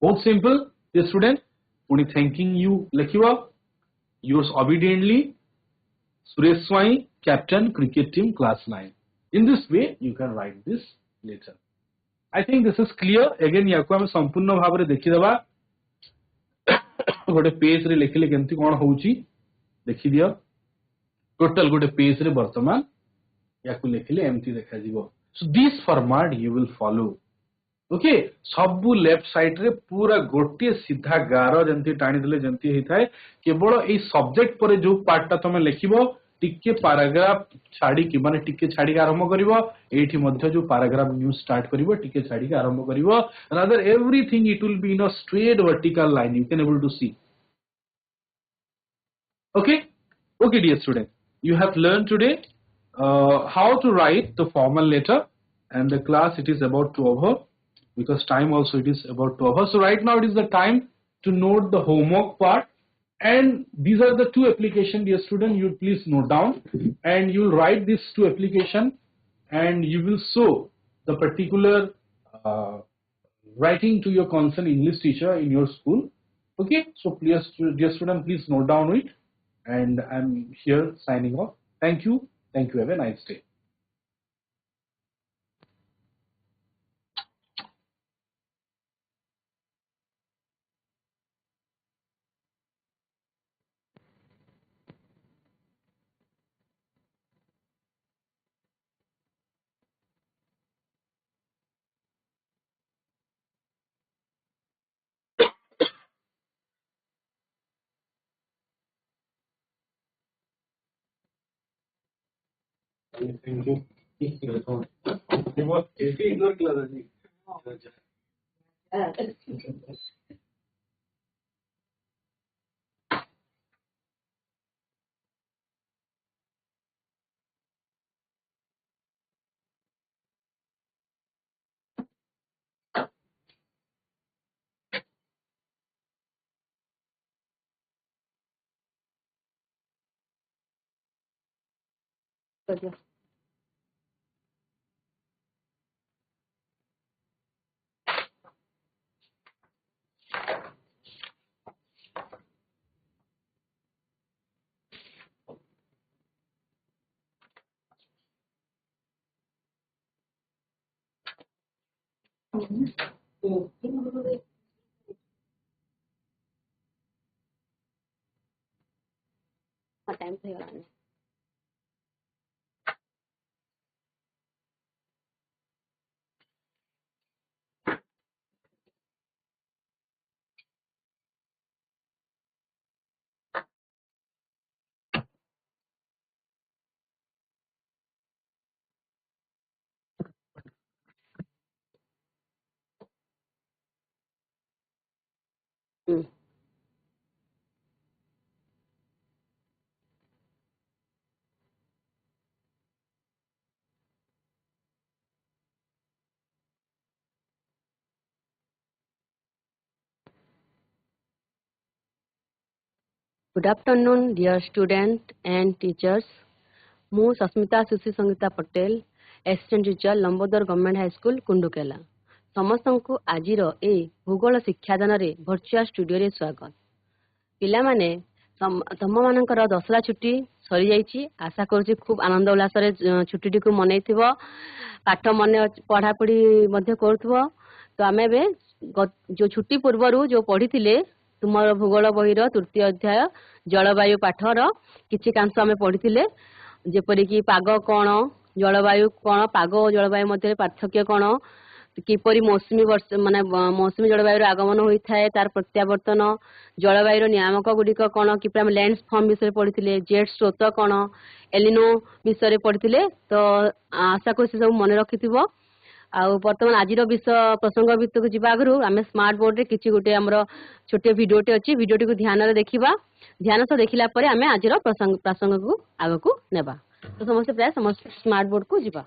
बहुत simple dear student only thanking you लिखिबा yours obediently Suresh Swai captain cricket team class 9 in this way you can write this later I think this is clear again याको हम संपूर्ण भाव रे देखि दबा गोटे page रे लिखले केमती कोन होउची देखि दियो टोटल गोटे पेज रे वर्तमान याको लिखले एमती देखा जीवो so this format you will follow okay सबु लेफ्ट साइड रे पूरा गोटे सीधा गार जंती टाणी देले जंती हेथाय केवल ए सब्जेक्ट परे जो पार्ट ता तमे लिखिबो टिके पैराग्राफ छाडी कि माने टिके छाडी के आरंभ करिवो एठी मध्ये जो पैराग्राफ न्यू स्टार्ट करिवो टिके छाडी के आरंभ करिवो rather everything it will be in a straight vertical line you can able to see okay dear student you have learned today how to write the formal letter and the class it is about to over because time also it is about to over so right now it is the time to note the homework part and these are the two application dear student you please note down and you will write these two application and you will show the particular writing to your concerned English teacher in your school okay so please dear student please note down it and I'm here signing off thank you have a nice day time से गलाने Good afternoon, dear students and teachers. ମୁଁ Sasmita Sushi Sangeeta Patel, assistant teacher Lambodar government high school Kundukela. ସମସ୍ତଙ୍କୁ ଆଜିର ଏ ଭୂଗୋଳ ଶିକ୍ଷାଦାନରେ virtual ଷ୍ଟୁଡିଓରେ ସ୍ୱାଗତ। ପିଲାମାନେ ତମମାନଙ୍କର ଦଶରା ଛୁଟି ସରିଯାଇଛି। ଆଶା କରୁଛି ଖୁବ୍ ଆନନ୍ଦ ଉଲ୍ଲାସରେ ଛୁଟିଟିକୁ ମନେଇଥିବ, ପାଠ ମନେ ପଢ଼ାପଢ଼ି ମଧ୍ୟ କରୁଥିବ। ତ ଆମେ ଏବେ ଯେଉଁ ଛୁଟି ପୂର୍ବରୁ ଯେଉଁ ପଢ଼ିଥିଲେ ତୁମର ଭୂଗୋଳ ବହିର ତୃତୀୟ ଅଧ୍ୟାୟ ଜଳବାୟୁ ପାଠର କିଛି କାଂଶ ଆମେ ପଢ଼ିଥିଲେ, ଯେପରିକି ପାଗ କ'ଣ, ଜଳବାୟୁ କ'ଣ, ପାଗ ଓ ଜଳବାୟୁ ମଧ୍ୟରେ ପାର୍ଥକ୍ୟ କ'ଣ, କିପରି ମୌସୁମୀ ମାନେ ମୌସୁମୀ ଜଳବାୟୁର ଆଗମନ ହୋଇଥାଏ, ତାର ପ୍ରତ୍ୟାବର୍ତ୍ତନ, ଜଳବାୟୁର ନିୟାମକ ଗୁଡ଼ିକ କ'ଣ, କିପରି ଆମେ ଲ୍ୟାଣ୍ଡ ଫର୍ମ ବିଷୟରେ ପଢ଼ିଥିଲେ, ଜେଟ୍ ସ୍ରୋତ କ'ଣ, ଏଲିନୋ ବିଷୟରେ ପଢ଼ିଥିଲେ। ତ ଆଶା କରୁଛି ସବୁ ମନେ ରଖିଥିବ। ଆଉ ବର୍ତ୍ତମାନ ଆଜିର ବିଷୟ ପ୍ରସଙ୍ଗ ଭିତରକୁ ଯିବା ଆଗରୁ ଆମେ ସ୍ମାର୍ଟ ବୋର୍ଡରେ କିଛି ଗୋଟେ ଆମର ଛୋଟିଆ ଭିଡ଼ିଓଟେ ଅଛି, ଭିଡ଼ିଓଟିକୁ ଧ୍ୟାନରେ ଦେଖିବା। ଧ୍ୟାନ ସହ ଦେଖିଲା ପରେ ଆମେ ଆଜିର ପ୍ରସଙ୍ଗକୁ ଆଗକୁ ନେବା। ତ ସମସ୍ତେ ପ୍ରାୟ ସମସ୍ତେ ସ୍ମାର୍ଟ ବୋର୍ଡକୁ ଯିବା।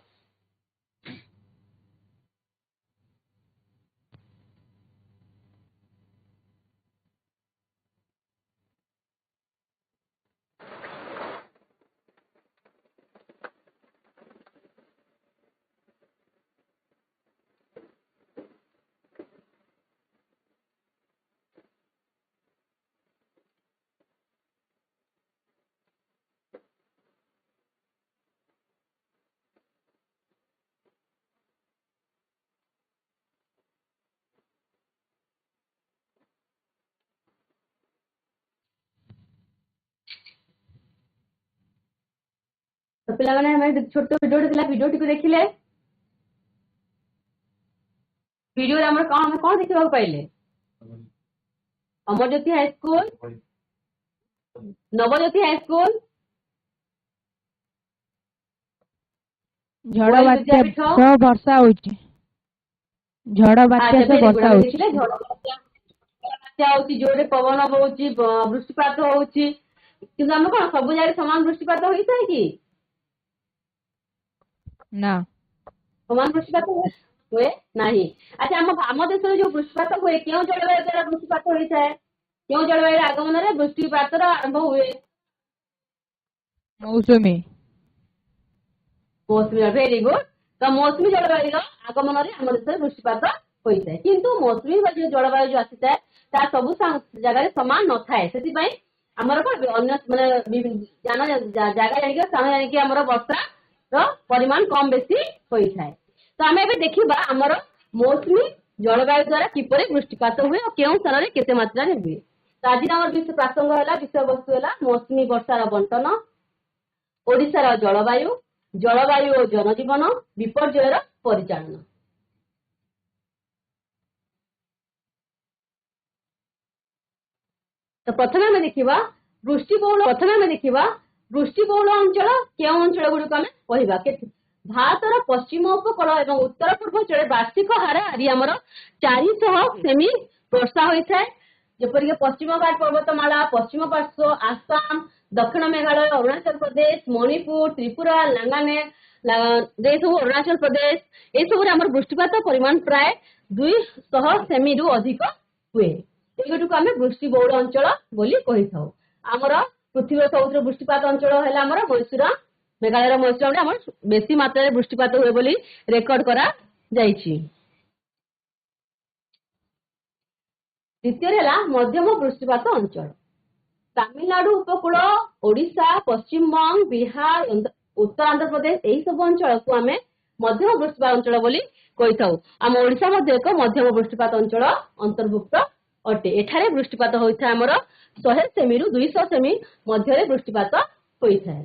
तो पिलाମାନେ ଆମେ ଛୋଟ ଭିଡ଼ିଓଟେ ଥିଲା, ଭିଡ଼ିଓଟିକୁ ଦେଖିଲେ ଭିଡ଼ିଓରେ ଆମେ କ'ଣ ଦେଖିବାକୁ ପାଇଲେ? ଅମରଜ୍ୟୋତି ହାଇସ୍କୁଲ, ନବଜ୍ୟୋତି ହାଇସ୍କୁଲ, ଝଡ଼ ବାତ୍ୟା ସହ ବର୍ଷା ହଉଛି। ଝଡ଼ ବାତ୍ୟା ସହ ବର୍ଷା ହଉଛି। ଝଡ଼ ବାତ୍ୟା ହଉଛି, ଜୋରରେ ପବନ ହଉଛି, ବୃଷ୍ଟିପାତ ହଉଛି। କିନ୍ତୁ ଆମେ କ'ଣ ସବୁ ଜାଗାରେ ସମାନ ବୃଷ୍ଟିପାତ ହୋଇଥାଏ କି? ନା, ସମାନ ବୃଷ୍ଟିପାତ ହୁଏ ନାହିଁ। ଆଚ୍ଛା, ଆମ ଦେଶରେ ଯୋଉ ବୃଷ୍ଟିପାତ ହୁଏ କେଉଁ ଜଳବାୟୁ ଦ୍ୱାରା ବୃଷ୍ଟିପାତ ହୋଇଥାଏ? କେଉଁ ଜଳବାୟୁର ଆଗମନରେ ବୃଷ୍ଟିପାତର ଆରମ୍ଭ ହୁଏ? ମୌସୁମୀ। ମୌସୁମୀ, ଭେରି ଗୁଡ। ତ ମୌସୁମୀ ଜଳବାୟୁର ଆଗମନରେ ଆମ ଦେଶରେ ବୃଷ୍ଟିପାତ ହୋଇଥାଏ। କିନ୍ତୁ ମୌସୁମୀ ଜଳବାୟୁ ଯୋଉ ଆସିଥାଏ ତା ସବୁ ଜାଗାରେ ସମାନ ନଥାଏ। ସେଥିପାଇଁ ଆମର କ'ଣ ଅନ୍ୟ ମାନେ ଜାଗା ଜାଣିକି ସ୍ଥାନ ଜାଣିକି ଆମର ବର୍ଷାର ପରିମାଣ କମ ବେଶୀ ହୋଇଥାଏ। ତ ଆମେ ଏବେ ଦେଖିବା ଆମର ମୌସୁମୀ ଜଳବାୟୁ ଦ୍ୱାରା କିପରି ବୃଷ୍ଟିପାତ ହୁଏ ଓ କେଉଁ ସ୍ଥାନରେ କେତେ ମାତ୍ରାରେ ହୁଏ। ତ ଆଜିର ଆମର ପ୍ରାସଙ୍ଗ ହେଲା, ବିଷୟବସ୍ତୁ ହେଲା ମୌସୁମୀ ବର୍ଷାର ବଣ୍ଟନ, ଓଡ଼ିଶାର ଜଳବାୟୁ, ଜଳବାୟୁ ଓ ଜନଜୀବନ, ବିପର୍ଯ୍ୟୟର ପରିଚାଳନା। ତ ପ୍ରଥମେ ଆମେ ଦେଖିବା ବୃଷ୍ଟିବହୁଳ ଅଞ୍ଚଳ କେଉଁ ଅଞ୍ଚଳ ଗୁଡିକ ଆମେ କହିବା? ଭାରତର ପଶ୍ଚିମ ଉପକୂଳ ଏବଂ ଉତ୍ତର ପୂର୍ବାଞ୍ଚଳରେ ବାର୍ଷିକ ହାରାହାରି ଆମର 400 ସେମି ବର୍ଷା ହୋଇଥାଏ। ଯେପରିକି ପଶ୍ଚିମ ଘାଟ ପର୍ବତମାଳା, ପଶ୍ଚିମ ପାର୍ଶ୍ୱ, ଆସାମ, ଦକ୍ଷିଣ ମେଘାଳୟ, ଅରୁଣାଚଳ ପ୍ରଦେଶ, ମଣିପୁର, ତ୍ରିପୁରା, ନାଗାଲାଣ୍ଡ, ସବୁ ଅରୁଣାଚଳ ପ୍ରଦେଶ, ଏସବୁରେ ଆମର ବୃଷ୍ଟିପାତ ପରିମାଣ ପ୍ରାୟ 200 ସେମିରୁ ଅଧିକ ହୁଏ। ଏଗୁଡିକୁ ଆମେ ବୃଷ୍ଟିବହୁଳ ଅଞ୍ଚଳ ବୋଲି କହିଥାଉ। ଆମର ପୃଥିବୀର ସବୁଠାରୁ ବୃଷ୍ଟିପାତ ଅଞ୍ଚଳ ହେଲା ଆମର ମୈସୁରାମ, ମେଘାଳୟର ମୈସୁରାମରେ ଆମର ବେଶୀ ମାତ୍ରାରେ ବୃଷ୍ଟିପାତ ହୁଏ ବୋଲି ରେକର୍ଡ କରାଯାଇଛି। ଦ୍ୱିତୀୟରେ ହେଲା ମଧ୍ୟମ ବୃଷ୍ଟିପାତ ଅଞ୍ଚଳ। ତାମିଲନାଡୁ ଉପକୂଳ, ଓଡିଶା, ପଶ୍ଚିମବଙ୍ଗ, ବିହାର, ଉତ୍ତର ଆନ୍ଧ୍ରପ୍ରଦେଶ, ଏହି ସବୁ ଅଞ୍ଚଳକୁ ଆମେ ମଧ୍ୟମ ବୃଷ୍ଟିପାତ ଅଞ୍ଚଳ ବୋଲି କହିଥାଉ। ଆମ ଓଡିଶା ମଧ୍ୟ ଏକ ମଧ୍ୟମ ବୃଷ୍ଟିପାତ ଅଞ୍ଚଳ ଅନ୍ତର୍ଭୁକ୍ତ ଅଟେ। ଏଠାରେ ବୃଷ୍ଟିପାତ ହୋଇଥାଏ ଆମର 100 ସେମିରୁ 200 ସେମି ମଧ୍ୟରେ ବୃଷ୍ଟିପାତ ହୋଇଥାଏ।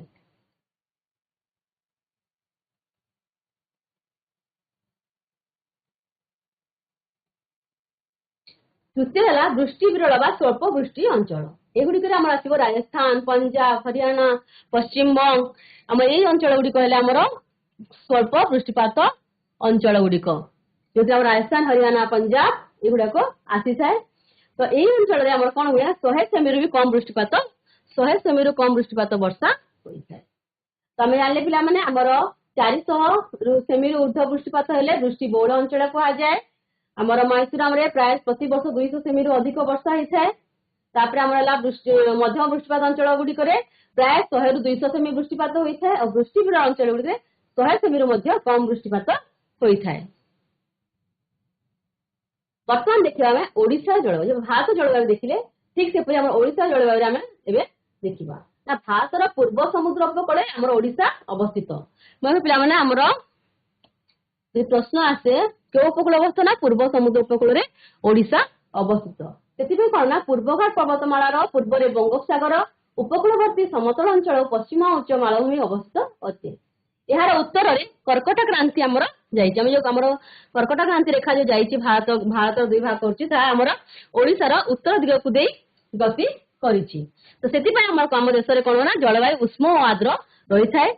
ତୃତୀୟ ହେଲା ବୃଷ୍ଟି ବିରଳ ବା ସ୍ୱଳ୍ପ ବୃଷ୍ଟି ଅଞ୍ଚଳ। ଏଗୁଡିକରେ ଆମର ଆସିବ ରାଜସ୍ଥାନ, ପଞ୍ଜାବ, ହରିୟାଣା, ପଶ୍ଚିମବଙ୍ଗ। ଆମ ଏଇ ଅଞ୍ଚଳ ଗୁଡିକ ହେଲେ ଆମର ସ୍ୱଳ୍ପ ବୃଷ୍ଟିପାତ ଅଞ୍ଚଳ ଗୁଡିକ, ଯୋଉଠି ଆମର ରାଜସ୍ଥାନ, ହରିୟାଣା, ପଞ୍ଜାବ ଏଗୁଡାକ ଆସିଥାଏ। ତ ଏଇ ଅଞ୍ଚଳରେ ଆମର କଣ ହୁଏ? 100 ସେମିରୁ ବି କମ ବୃଷ୍ଟିପାତ, 100 ସେମିରୁ କମ ବୃଷ୍ଟିପାତ ବର୍ଷା ହୋଇଥାଏ। ତ ଆମେ ଜାଣିଲେ ପିଲାମାନେ ଆମର 400 ସେମିରୁ ଉର୍ଦ୍ଧ୍ୱ ବୃଷ୍ଟିପାତ ହେଲେ ବୃଷ୍ଟିବହୁଳ ଅଞ୍ଚଳ କୁହାଯାଏ। ଆମର ମୈସୁରାମରେ ପ୍ରାୟ ପ୍ରତିବର୍ଷ 200 ସେମିରୁ ଅଧିକ ବର୍ଷା ହେଇଥାଏ। ତାପରେ ଆମର ହେଲା ମଧ୍ୟମ ବୃଷ୍ଟିପାତ ଅଞ୍ଚଳ ଗୁଡିକରେ ପ୍ରାୟ 100ରୁ 200 ସେମି ବୃଷ୍ଟିପାତ ହୋଇଥାଏ। ଆଉ ବୃଷ୍ଟିବିରଳ ଅଞ୍ଚଳ ଗୁଡିକରେ 100 ସେମିରୁ ମଧ୍ୟ କମ ବୃଷ୍ଟିପାତ ହୋଇଥାଏ। ବର୍ତ୍ତମାନ ଦେଖିବା ଆମେ ଓଡିଶା ଜଳବାୟୁ। ଭାରତ ଜଳବାୟୁ ଦେଖିଲେ ଠିକ ସେପରି ଆମର ଓଡିଶା ଜଳବାୟୁରେ ଆମେ ଏବେ ଦେଖିବା। ନା ଭାରତର ପୂର୍ବ ସମୁଦ୍ର ଉପକୂଳରେ ଆମର ଓଡିଶା ଅବସ୍ଥିତ। ପିଲାମାନେ ଆମର ପ୍ରଶ୍ନ ଆସେ କେଉଁ ଉପକୂଳ ଅବସ୍ଥିତ? ନା ପୂର୍ବ ସମୁଦ୍ର ଉପକୂଳରେ ଓଡିଶା ଅବସ୍ଥିତ। ସେଥିପାଇଁ କଣ ନା ପୂର୍ବଘାଟ ପର୍ବତମାଳାର ପୂର୍ବରେ ବଙ୍ଗୋପସାଗର, ଉପକୂଳବର୍ତ୍ତୀ ସମତଳ ଅଞ୍ଚଳ, ପଶ୍ଚିମ ଉଚ୍ଚ ମାଳଭୂମି ଅବସ୍ଥିତ ଅଟେ। ଏହାର ଉତ୍ତରରେ କର୍କଟ କ୍ରାନ୍ତି ଆମର ଯାଇଛି। ଆମେ ଯୋଉ ଆମର କର୍କଟ କ୍ରାନ୍ତି ରେଖା ଯୋଉ ଯାଇଛି ଭାରତ ଦୁଇ ଭାଗ କରୁଛି, ତାହା ଆମର ଓଡିଶାର ଉତ୍ତର ଦିଗକୁ ଦେଇ ଗତି କରିଛି। ତ ସେଥିପାଇଁ ଆମ ଦେଶରେ କଣ ନା ଜଳବାୟୁ ଉଷ୍ମ ଓ ଆର୍ଦ୍ର ରହିଥାଏ।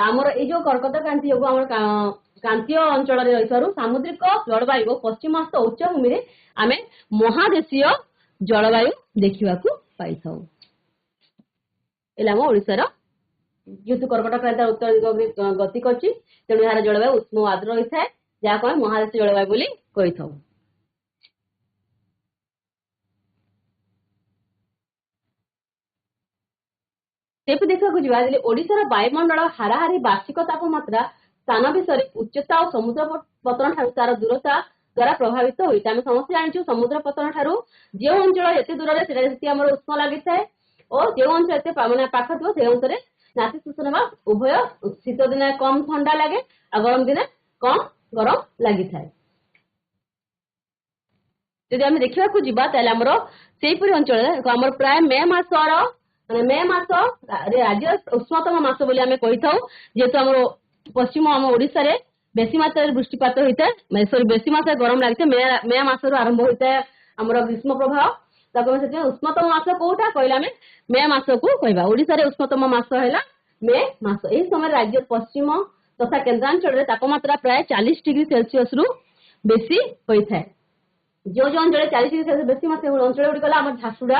ଆମର ଏଇ ଯୋଉ କର୍କଟ କ୍ରାନ୍ତି ଯୋଗୁ ଆମର କ୍ରାନ୍ତୀୟ ଅଞ୍ଚଳରେ ରହିଥିବାରୁ ସାମୁଦ୍ରିକ ଜଳବାୟୁ ଓ ପଶ୍ଚିମାସ୍ତ ଉଚ୍ଚଭୂମିରେ ଆମେ ମହାଦେଶୀୟ ଜଳବାୟୁ ଦେଖିବାକୁ ପାଇଥାଉ। ଏଇଲା ଆମ ଓଡିଶାର ଯେହେତୁ କର୍କଟ କ୍ରାନ୍ତି ଉତ୍ତର ଦିଗରେ ଗତି କରିଛି, ତେଣୁ ଏହାର ଜଳବାୟୁ ଉଷ୍ମ ଓ ଆର୍ଦ୍ର ରହିଥାଏ, ଯାହାକୁ ଆମେ ମହାଦେଶୀୟ ଜଳବାୟୁ ବୋଲି କହିଥାଉ। ସେପରି ଦେଖିବାକୁ ଯିବା ଯଦି ଓଡିଶାର ବାୟୁମଣ୍ଡଳ ହାରାହାରି ବାର୍ଷିକ ତାପମାତ୍ରା ସ୍ଥାନ ବିଷୟରେ ଉଚ୍ଚତା ଓ ସମୁଦ୍ର ପତନ ଠାରୁ ତାର ଦୂରତା ଦ୍ୱାରା ପ୍ରଭାବିତ ହୋଇଥାଏ। ଆମେ ସମସ୍ତେ ଜାଣିଛୁ ସମୁଦ୍ର ପତନ ଠାରୁ ଯେଉଁ ଅଞ୍ଚଳ ଏତେ ଦୂରରେ ସେଟା ସେଠି ଆମର ଉଷ୍ମ ଲାଗିଥାଏ ଓ ଯେଉଁ ଅଞ୍ଚଳ ଏତେ ପାଖ ଥିବ ସେ ଅନୁସାରେ ନାତିଶୀତୋଷ୍ଣ ବା ଉଭୟ ଶୀତ ଦିନେ କମ ଥଣ୍ଡା ଲାଗେ ଆଉ ଗରମ ଦିନେ କମ ଗରମ ଲାଗିଥାଏ। ଯଦି ଆମେ ଦେଖିବାକୁ ଯିବା ତାହେଲେ ଆମର ସେଇପରି ଅଞ୍ଚଳରେ ଆମର ପ୍ରାୟ ମେ ମାସର ରାଜ୍ୟର ଉଷ୍ମତମ ମାସ ବୋଲି ଆମେ କହିଥାଉ, ଯେହେତୁ ଆମର ପଶ୍ଚିମ ଆମ ଓଡିଶାରେ ବେଶୀ ମାତ୍ରାରେ ବୃଷ୍ଟିପାତ ହୋଇଥାଏ, ବେଶୀ ମାତ୍ରାରେ ଗରମ ଲାଗିଥାଏ। ମେ ମାସରୁ ଆରମ୍ଭ ହୋଇଥାଏ ଆମର ଗ୍ରୀଷ୍ମ ପ୍ରବାହ। ତାକୁ ଆମେ ସେଥିପାଇଁ ଉଷ୍ମତମ ମାସ କୋଉଟା କହିଲେ ଆମେ ମେ ମାସକୁ କହିବା। ଓଡିଶାରେ ଉଷ୍ମତମ ମାସ ହେଲା ମେ ମାସ। ଏହି ସମୟରେ ରାଜ୍ୟର ପଶ୍ଚିମ ତଥା କେନ୍ଦ୍ରାଞ୍ଚଳରେ ତାପମାତ୍ରା ପ୍ରାୟ 40 ଡିଗ୍ରୀ ସେଲସିୟସ ରୁ ବେଶୀ ହୋଇଥାଏ। ଯୋଉ ଯୋଉ ଅଞ୍ଚଳରେ 40 ଡିଗ୍ରୀ ସେଲସିୟସ ବେଶୀ ମାତ୍ରାରେ ଅଞ୍ଚଳ ଗୁଡିକ ହେଲା ଆମର ଝାରସୁଗୁଡା,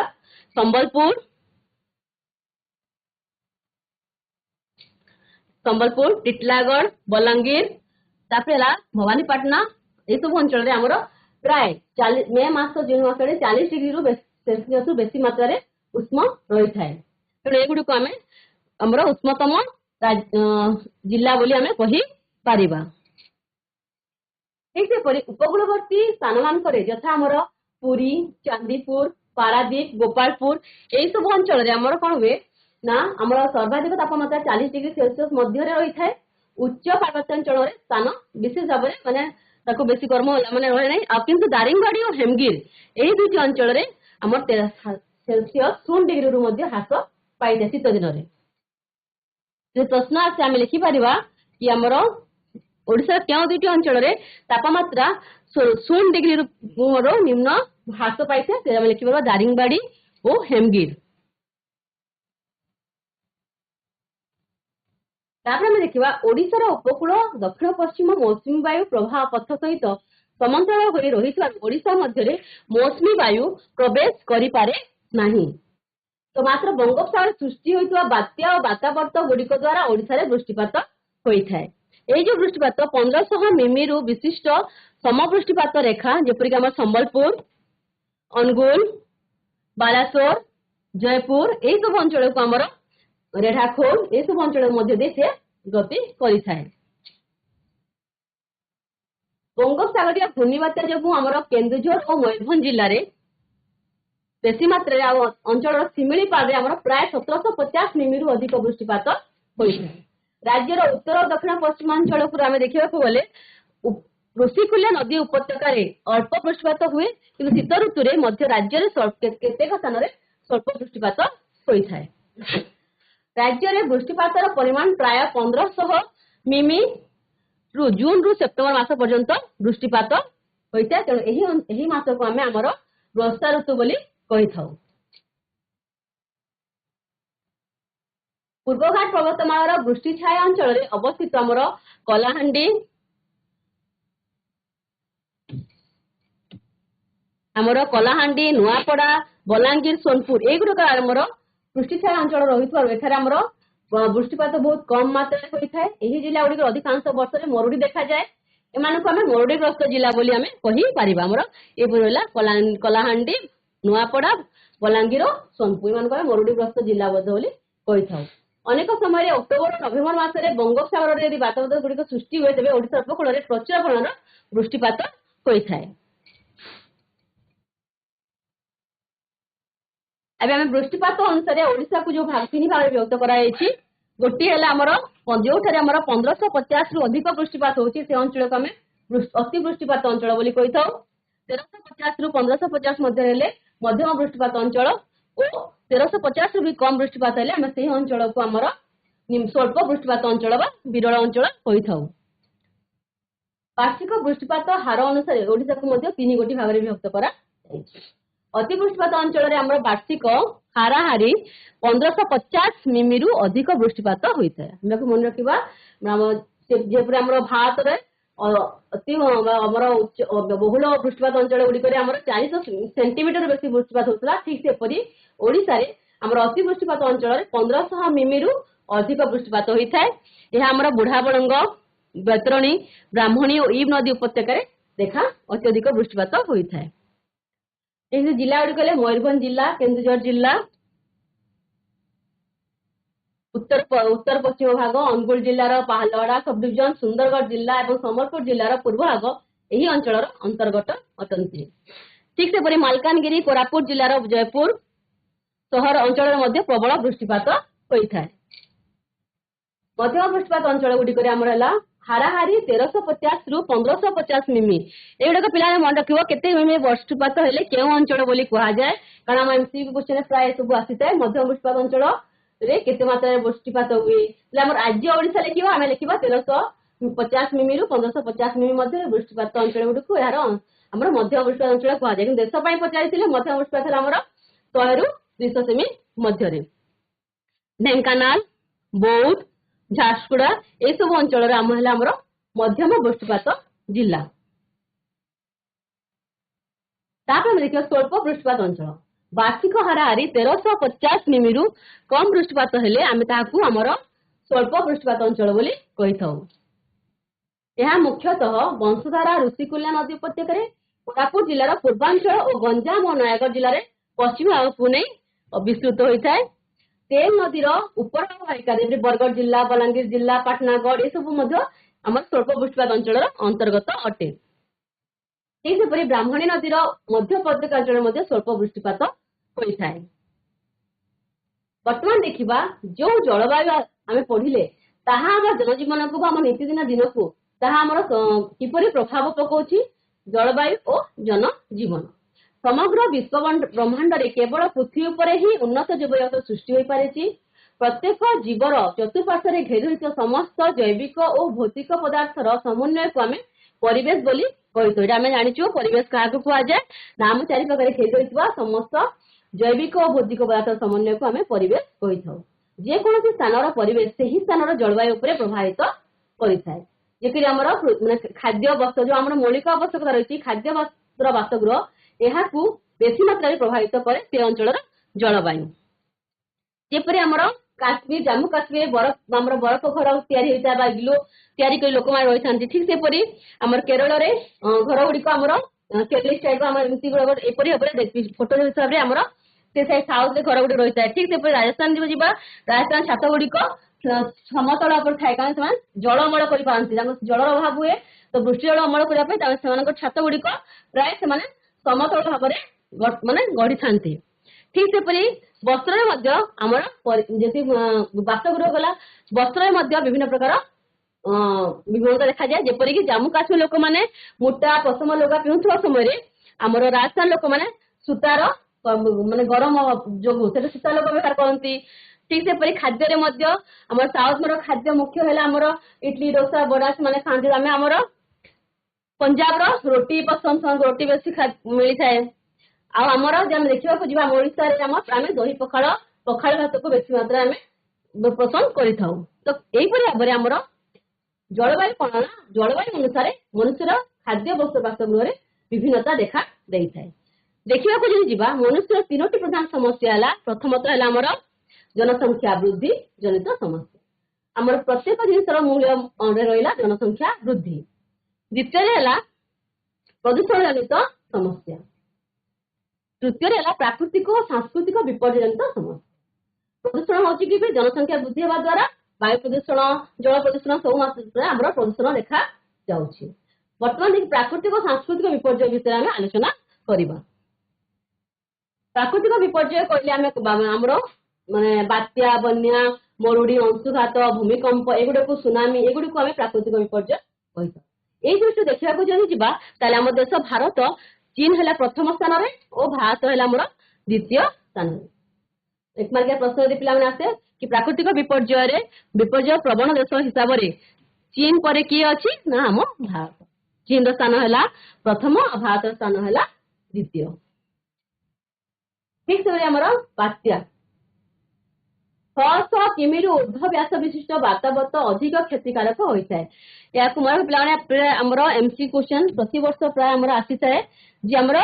ସମ୍ବଲପୁର, ଟିଟିଲାଗଡ଼, ବଲାଙ୍ଗୀର, ତାପରେ ହେଲା ଭବାନୀପାଟଣା, ଏସବୁ ଅଞ୍ଚଳରେ ଆମର ପ୍ରାୟ ମେ ମାସ ଜୁନ ମାସରେ 40 ଡିଗ୍ରୀରୁ ସେଲସିୟସ ବେଶୀ ମାତ୍ରାରେ ଉଷ୍ମ ରହିଥାଏ। ତେଣୁ ଏଗୁଡିକୁ ଆମେ ଆମର ଉଷ୍ମତମ ଜିଲ୍ଲା ବୋଲି ଆମେ କହିପାରିବା। ଠିକ ସେପରି ଉପକୂଳବର୍ତ୍ତୀ ସ୍ଥାନ ମାନଙ୍କରେ ଯଥା ଆମର ପୁରୀ, ଚାନ୍ଦିପୁର, ପାରାଦୀପ, ଗୋପାଳପୁର ଏଇ ସବୁ ଅଞ୍ଚଳରେ ଆମର କଣ ହୁଏ ନା ଆମର ସର୍ବାଧିକ ତାପମାତ୍ରା 40 ଡିଗ୍ରୀ ସେଲସିୟସ ମଧ୍ୟରେ ରହିଥାଏ। ଉଚ୍ଚ ପାର୍ବତ୍ୟାଞ୍ଚଳରେ ସ୍ଥାନ ବିଶେଷ ଭାବରେ ମାନେ ତାକୁ ବେଶୀ ଗରମ ମାନେ ରହେ ନାହିଁ। ଆଉ କିନ୍ତୁ ଦାରିଙ୍ଗବାଡି ଓ ହେମଗିରି ଏହି ଦୁଇଟି ଅଞ୍ଚଳରେ ଆମର 13 ସେଲସିୟସ 0 ଡିଗ୍ରୀରୁ ମଧ୍ୟ ହ୍ରାସ ପାଇଥାଏ ଶୀତ ଦିନରେ। ପ୍ରଶ୍ନ ଆସେ ଆମେ ଲେଖିପାରିବା କି ଆମର ଓଡିଶାର କେଉଁ ଦୁଇଟି ଅଞ୍ଚଳରେ ତାପମାତ୍ରା 0 ଡିଗ୍ରୀରୁ ନିମ୍ନ ହ୍ରାସ ପାଇଥାଏ, ସେ ଆମେ ଲେଖିପାରିବା ଦାରିଙ୍ଗବାଡି ଓ ହେମଗିରି। तापर आम देखा ओडिशार उपकूल दक्षिण पश्चिम मौसुमी वायु प्रभाव पथ सहित समतल होई रही ओडिशा मध्य मौसुमी वायु प्रवेश करिपारे नाही। तो मात्र बंगोपसागर सृष्टि होइतवा बात्या और बातावर्त गुड़िक द्वारा ओडिशा रे वृष्टिपात होइथाय। एई जो वृष्टिपात 1500 मिमी रु विशिष्ट समवृष्टिपात रेखा जेपरि कि हमर संबलपुर, अनुगुल, बालासोर, जयपुर एई सब अंचल को हमर रेढ़ाखोल एई सब अंचल मध्य दे से गति करिथाय। बंगोपसागरीय घूर्णिबात्या जो हमर केन्दुझर और मयूरभंज जिल्ला रे बेसी मात्रा अंचल शिमिलीपाल प्राय 1750 मिमी रु अधिक वृष्टिपात होइଥାଏ। राज्यर उत्तर और दक्षिण पश्चिमांचल को आम देखा गले ऋषिकुल्या नदी उपत्यका अल्प वृष्टिपात हुए कि शीत ऋतु में मध्य राज्य केतेक स्थान में स्वल्प वृष्टिपात होइଥାଏ। राज्य में वृष्टिपातर परिमाण प्राय 1500 मिमी रु जून रु सेप्टेम्बर मास पर्यंत वृष्टिपात होइଥାଏ। तेणु एही मास को आम आमर वर्षा ऋतु बोली कही था। पूर्वघाट पर्वतमालार वृष्टि छाया अंचल में अवस्थित आमर कलाहांडी नुआपड़ा बलांगीर सोनपुर एगुड़िक आमर वृष्टि छाया अंचल रही आमर वृष्टिपात बहुत कम मात्रा होता है। यही जिला गुड़िक अधिकांश वर्ष में मरुड़ी देखा जाए। एमानक आम मरुड़ीग्रस्त जिला बोली आम कही पारिबा। आमर ये कलाहांडी नुआपड़ा बलांगीर सोनपुर मान मरुड़ीग्रस्त जिला बोली कही था। अनेक समय अक्टोबर नवेम्बर मासरे बंगोपसागर यदि बातावरण गुड़िक सृष्टि हुए तेज ओडिशा उपकूल में प्रचुर परिमाण वृष्टिपात होता है। अब आम वृष्टिपात अनुसार ओडिशा को जो तीन भाग विभक्त कराई गोटे है आमर जो 1550 रु अधिक वृष्टिपात होती से अंचल को आम अति वृष्टिपात अंचल बोली कही था। 1350 रु 1550 मध्य मध्यम वृष्टिपात अंचल और 1350 रु भी कम वृष्टिपात है आम से अंचल को आमर स्वल्प वृष्टिपात अंचल बा विरल अंचल कही था। वार्षिक वृष्टिपात हार अनुसार ओडिशा को तीन गोटी भाग विभक्त करा अति वृष्टिपात अंचल में आमर वार्षिक हाराहारी 1550 मिमी रु अधिक वृष्टिपात होता है। मन रखा जेपरी आम भारत में अति बहुल वृष्टिपात अंचल गुड़िक 400 सेंटीमीटर बेसी वृष्टिपात होता। ठीक सेपरी ओडिशा रे आमर अति वृष्टिपात अंचल 1500 मिमी रु अधिक वृष्टिपात होता है। यह आमर बुढ़ाबड़ंग, बैतरणी, ब्राह्मणी और ईब नदी उपत्यका देखा अत्यधिक वृष्टिपात होता है। ये जिला गुड़िक मयूरभंज जिला, केन्दुझर जिला, उत्तर पश्चिम भाग, अनुगुल जिलार पाहालवाड़ा सब डिविजन, सुंदरगढ़ जिला और संबलपुर जिलार पूर्व भाग यही अंचल अंतर्गत अटंती। ठीक से मालकानगिरी, कोरापुट जिलार जयपुर सहर अंचल में प्रबल वृष्टिपात होता है। मध्यम वृष्टिपात अंचल गुड़िक हाराहारी 1350 रु 1550 मिमी एगुड़ाक पिला मन रख के मिमी वृष्टिपात हेले क्यों अंचल बोली कह जाए कारण एमसी क्वेश्चन प्राय सब आसी था। मध्यम वृष्टिपात अंचल रे केते मात्रा वृष्टिपात हुए राज्य ओडिशा लिखा आम लिखा 1350 मिमी रु 1550 मिमी मध्य वृष्टिपात अंचल गुड़िक यार आम मध्यम वृष्टिपात अंचल कह जाए। देश पचारि मध्यम वृष्टिपात आमर 100 रु 200 सेमी मध्य। ढेंकानाल, बौद्ध, झारसुगुड़ा ये सब अंचल आम मध्यम वृष्टिपात जिला। देखिए स्वल्प वृष्टिपात अंचल वार्षिक हाराहारी 1350 मिमी रु कम वृष्टिपात हेले आम आमर स्वल्प वृष्टिपात अंचल बोली कही था। यह मुख्यतः बंशधारा ऋषिकुल्या नदी उपत्यका कोरापुट जिलार पूर्वांचल और गंजाम और नयागढ़ जिले पश्चिम भाग को नहीं विस्तृत होता है। तेल नदीर उपर भागिका बरगढ़ जिला, बलांगीर जिला, पाटनागढ़ ये सब आम स्वल्प वृष्टिपात अंचल अंतर्गत अटे। सेपरी ब्राह्मणी नदीर मध्य उपत्यकांचल में स्वल्प वृष्टिपात होता है। बर्तमान देखा जो जलवायु आम पढ़िले ताहा आम जनजीवन को आम नीतिदिन दिन को ताहा किपरि प्रभाव पकाउछि जलवायु और जनजीवन। समग्र विश्व ब्रह्मांड रे केवल पृथ्वी उपर ही उन्नत जीवजगत सृष्टि हो पारे। प्रत्येक जीवर चतुर्पार्श्व रे घेरी होइଥିବା समस्त जैविक और भौतिक पदार्थर समन्वय को आम परिवेश बोली कही। आम जानिछु परिवेश क्या कह जाए ना आम चारिपाखे घेरी होइଥିବା समस्त जैविक और भौतिक पदार्थ समन्वय को आम परिवेश कही था। ଯେକୌଣସି ସ୍ଥାନର ପରିବେଶ ସେହି ସ୍ଥାନର ଜଳବାୟୁ ଉପରେ ପ୍ରଭାବିତ କରିଥାଏ। ଯେପରି ଆମର ମାନେ ଖାଦ୍ୟ ବସ୍ତ୍ର ଯୋଉ ଆମର ମୌଳିକ ଆବଶ୍ୟକତା ରହିଛି ଖାଦ୍ୟ ବସ୍ତ୍ର ବାସଗୃହ ଏହାକୁ ବେଶୀ ମାତ୍ରାରେ ପ୍ରଭାବିତ କରେ ସେ ଅଞ୍ଚଳର ଜଳବାୟୁ। ଯେପରି ଆମର କାଶ୍ମୀର ଜାମ୍ମୁ କାଶ୍ମୀରରେ ଆମର ବରଫ ଘର ତିଆରି ହୋଇଥାଏ ବା ଇଗ୍ଲୁ ତିଆରି କରି ଲୋକମାନେ ରହିଥାନ୍ତି। ଠିକ ସେପରି ଆମର କେରଳରେ ଘର ଗୁଡିକ ଆମର କେରଳି ଷ୍ଟାଇଲ ଆମର ଏମିତି ଏପରି ଭାବରେ ଫଟୋ ହିସାବରେ ଆମର ସେ ସାଉଥରେ ଘର ଗୁଡିକ ରହିଥାଏ। ଠିକ ସେପରି ରାଜସ୍ଥାନ ଯିବା ରାଜସ୍ଥାନ ଛାତ ଗୁଡିକ ସମତଳ ଉପରେ ଥାଏ କାରଣ ସେମାନେ ଜଳ ଅମଳ କରିପାରନ୍ତି ତାଙ୍କ ଜଳର ଅଭାବ ହୁଏ ତ ବୃଷ୍ଟି ଜଳ ଅମଳ କରିବା ପାଇଁ ସେମାନଙ୍କ ଛାତ ଗୁଡିକ ପ୍ରାୟ ସେମାନେ ସମତଳ ଭାବରେ ମାନେ ଗଢିଥାନ୍ତି। ଠିକ ସେପରି ବସ୍ତ୍ରରେ ମଧ୍ୟ ଆମର ଯେମିତି ବାସଗୃହ ଗଲା ବସ୍ତ୍ରରେ ମଧ୍ୟ ବିଭିନ୍ନ ପ୍ରକାର ବିଭିନ୍ନତା ଦେଖାଯାଏ। ଯେପରିକି ଜାମ୍ମୁ କାଶ୍ମୀର ଲୋକମାନେ ମୋଟା ପଶମ ଲୁଗା ପିନ୍ଧୁଥିବା ସମୟରେ ଆମର ରାଜସ୍ଥାନ ଲୋକମାନେ ସୂତାର ମାନେ ଗରମ ଯୋଗୁ ସେଟା ସୂତା ଲୋକ ବ୍ୟବହାର କରନ୍ତି। ଠିକ ସେପରି ଖାଦ୍ୟରେ ମଧ୍ୟ ଆମର ସାଉଥର ଖାଦ୍ୟ ମୁଖ୍ୟ ହେଲା ଆମର ଇଡଲି ଦୋସା ବରା ସେମାନେ ଖାଆନ୍ତି। ଆମେ ଆମର ପଞ୍ଜାବର ରୁଟି ପସନ୍ଦ ରୁଟି ବେଶୀ ମିଳିଥାଏ। ଆଉ ଆମର ଆମେ ଦେଖିବାକୁ ଯିବା ଆମ ଓଡିଶାରେ ଆମେ ଦହି ପଖାଳ ଭାତକୁ ବେଶୀ ମାତ୍ରାରେ ଆମେ ପସନ୍ଦ କରିଥାଉ। ତ ଏଇପରି ଭାବରେ ଆମର ଜଳବାୟୁ କଣ ନା ଜଳବାୟୁ ଅନୁସାରେ ମନୁଷ୍ୟର ଖାଦ୍ୟ ବସ୍ତ୍ର ବାସଗୃହରେ ବିଭିନ୍ନତା ଦେଖା ଦେଇଥାଏ। ଦେଖିବାକୁ ଯଦି ଯିବା ମନୁଷ୍ୟର 3ଟି ପ୍ରଧାନ ସମସ୍ୟା ହେଲା ପ୍ରଥମତଃ ହେଲା ଆମର ଜନସଂଖ୍ୟା ବୃଦ୍ଧି ଜନିତ ସମସ୍ୟା। ଆମର ପ୍ରତ୍ୟେକ ଜିନିଷର ମୂଲ୍ୟ ରହିଲା ଜନସଂଖ୍ୟା ବୃଦ୍ଧି। ଦ୍ୱିତୀୟରେ ହେଲା ପ୍ରଦୂଷଣ ଜନିତ ସମସ୍ୟା। ତୃତୀୟରେ ହେଲା ପ୍ରାକୃତିକ ଓ ସାଂସ୍କୃତିକ ବିପର୍ଯ୍ୟୟ ଜନିତ ସମସ୍ୟା। ପ୍ରଦୂଷଣ ହଉଛି କି ଜନସଂଖ୍ୟା ବୃଦ୍ଧି ହେବା ଦ୍ୱାରା ବାୟୁ ପ୍ରଦୂଷଣ ଜଳ ପ୍ରଦୂଷଣ ସବୁ ମାତ୍ରାରେ ଆମର ପ୍ରଦୂଷଣ ଦେଖା ଯାଉଛି। ବର୍ତ୍ତମାନ ପ୍ରାକୃତିକ ଓ ସାଂସ୍କୃତିକ ବିପର୍ଯ୍ୟୟ ବିଷୟରେ ଆମେ ଆଲୋଚନା କରିବା। ପ୍ରାକୃତିକ ବିପର୍ଯ୍ୟୟ କହିଲେ ଆମେ ଆମର ମାନେ ବାତ୍ୟା ବନ୍ୟା ମରୁଡି ଅଂଶୁଘାତ ଭୂମିକମ୍ପ ଏଗୁଡିକୁ ସୁନାମି ଏଗୁଡିକୁ ଆମେ ପ୍ରାକୃତିକ ବିପର୍ଯ୍ୟୟ କହିଥାଉ। ଏଇ ଦୃଷ୍ଟିରୁ ଦେଖିବାକୁ ଯଦି ଯିବା ତାହେଲେ ଆମ ଦେଶ ଭାରତ ଚୀନ ହେଲା ପ୍ରଥମ ସ୍ଥାନରେ ଓ ଭାରତ ହେଲା ଆମର ଦ୍ୱିତୀୟ ସ୍ଥାନରେ। ଏକ ମାର୍କିଆ ପ୍ରଶ୍ନ ଯଦି ପିଲାମାନେ ଆସେ କି ପ୍ରାକୃତିକ ବିପର୍ଯ୍ୟୟ ପ୍ରବଣ ଦେଶ ହିସାବରେ ଚୀନ ପରେ କିଏ ଅଛି ନା ଆମ ଭାରତ। ଚୀନର ସ୍ଥାନ ହେଲା ପ୍ରଥମ ଆଉ ଭାରତର ସ୍ଥାନ ହେଲା ଦ୍ୱିତୀୟ। ଠିକ ସେଭଳି ଆମର ବାତ୍ୟା 600 କିମିରୁ ଉର୍ଦ୍ଧ୍ୱ ବ୍ୟାସ ବିଶିଷ୍ଟ ବାତାବର୍ତ୍ତ ଅଧିକ କ୍ଷତିକାରକ ହୋଇଥାଏ। ଏହାକୁ ପିଲାମାନେ ଆମର ଏମସି କ୍ୱେଶ୍ଚନ ପ୍ରତିବର୍ଷ ପ୍ରାୟ ଆମର ଆସିଥାଏ ଯେ ଆମର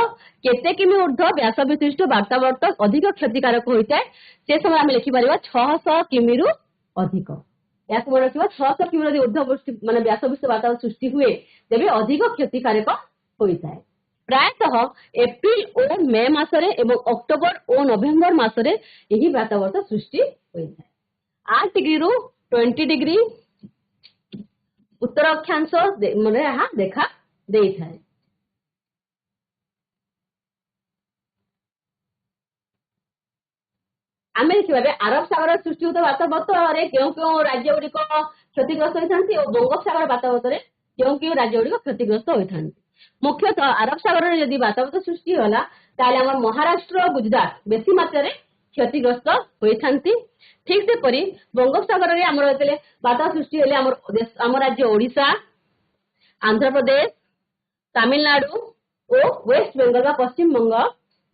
କେତେ କିମି ଉର୍ଦ୍ଧ୍ୱ ବ୍ୟାସ ବିଶିଷ୍ଟ ବାତାବର୍ତ୍ତ ଅଧିକ କ୍ଷତିକାରକ ହୋଇଥାଏ ସେ ସମୟ ଆମେ ଲେଖିପାରିବା 600 କିମିରୁ ଅଧିକ। ଏହାକୁ ମନେ ରଖିବା 600 କିମି ଯଦି ଉର୍ଦ୍ଧ୍ୱ ମାନେ ବ୍ୟାସ ବିଶିଷ୍ଟ ବାତାବର୍ତ୍ତ ସୃଷ୍ଟି ହୁଏ ତେବେ ଅଧିକ କ୍ଷତିକାରକ ହୋଇଥାଏ। ପ୍ରାୟତଃ ଏପ୍ରିଲ ଓ ମେ ମାସରେ ଏବଂ ଅକ୍ଟୋବର ଓ ନଭେମ୍ବର ମାସରେ ଏହି ବାତାବର୍ତ୍ତ ସୃଷ୍ଟି ହୋଇଥାଏ। 8 ଡିଗ୍ରୀରୁ 20 ଡିଗ୍ରୀ ଉତ୍ତର ଅକ୍ଷାଂଶ ଏହା ଦେଖା ଦେଇଥାଏ। ଆମେ ଦେଖିବା ଆରବ ସାଗର ସୃଷ୍ଟି ହେଉଥିବା ବାତାବର୍ତ୍ତରେ କେଉଁ ରାଜ୍ୟ ଗୁଡିକ କ୍ଷତିଗ୍ରସ୍ତ ହୋଇଥାନ୍ତି ଓ ବଙ୍ଗୋପସାଗର ବାତାବର୍ତ୍ତରେ କେଉଁ ରାଜ୍ୟ ଗୁଡିକ କ୍ଷତିଗ୍ରସ୍ତ ହୋଇଥାନ୍ତି। ମୁଖ୍ୟତଃ ଆରବ ସାଗରରେ ଯଦି ବାତାବର୍ତ୍ତ ସୃଷ୍ଟି ହେଲା ତାହେଲେ ଆମର ମହାରାଷ୍ଟ୍ର ଗୁଜରାଟ ବେଶୀ ମାତ୍ରାରେ କ୍ଷତିଗ୍ରସ୍ତ ହୋଇଥାନ୍ତି। ଠିକ ସେପରି ବଙ୍ଗୋପସାଗରରେ ଆମର ଯେତେବେଳେ ବାତାବର୍ତ୍ତ ସୃଷ୍ଟି ହେଲେ ଆମ ରାଜ୍ୟ ଓଡିଶା ଆନ୍ଧ୍ରପ୍ରଦେଶ ତାମିଲନାଡୁ ଓ ୱେଷ୍ଟ ବେଙ୍ଗଲ ବା ପଶ୍ଚିମବଙ୍ଗ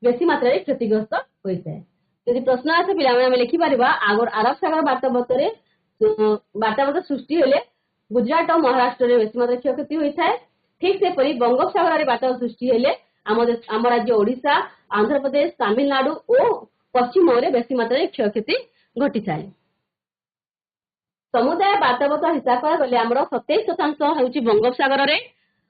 ବେଶୀ ମାତ୍ରାରେ କ୍ଷତିଗ୍ରସ୍ତ ହୋଇଥାଏ। ଯଦି ପ୍ରଶ୍ନ ଆସେ ପିଲାମାନେ ଆମେ ଲେଖିପାରିବା ଆରବ ସାଗର ବାତାବର୍ତ୍ତ ସୃଷ୍ଟି ହେଲେ ଗୁଜରାଟ ଓ ମହାରାଷ୍ଟ୍ରରେ ବେଶୀ ମାତ୍ରାରେ କ୍ଷୟକ୍ଷତି ହୋଇଥାଏ। ଠିକ ସେପରି ବଙ୍ଗୋପସାଗରରେ ବାତାବର୍ତ୍ତ ସୃଷ୍ଟି ହେଲେ ଆମ ରାଜ୍ୟ ଓଡିଶା ଆନ୍ଧ୍ରପ୍ରଦେଶ ତାମିଲନାଡୁ ଓ ପଶ୍ଚିମବଙ୍ଗରେ ବେଶୀ ମାତ୍ରାରେ କ୍ଷୟକ୍ଷତି ଘଟିଥାଏ। ସମୁଦାୟ ବାତାବର୍ତ୍ତ ହିସାବ କରାଗଲେ ଆମର 27% ହେଉଛି ବଙ୍ଗୋପସାଗରରେ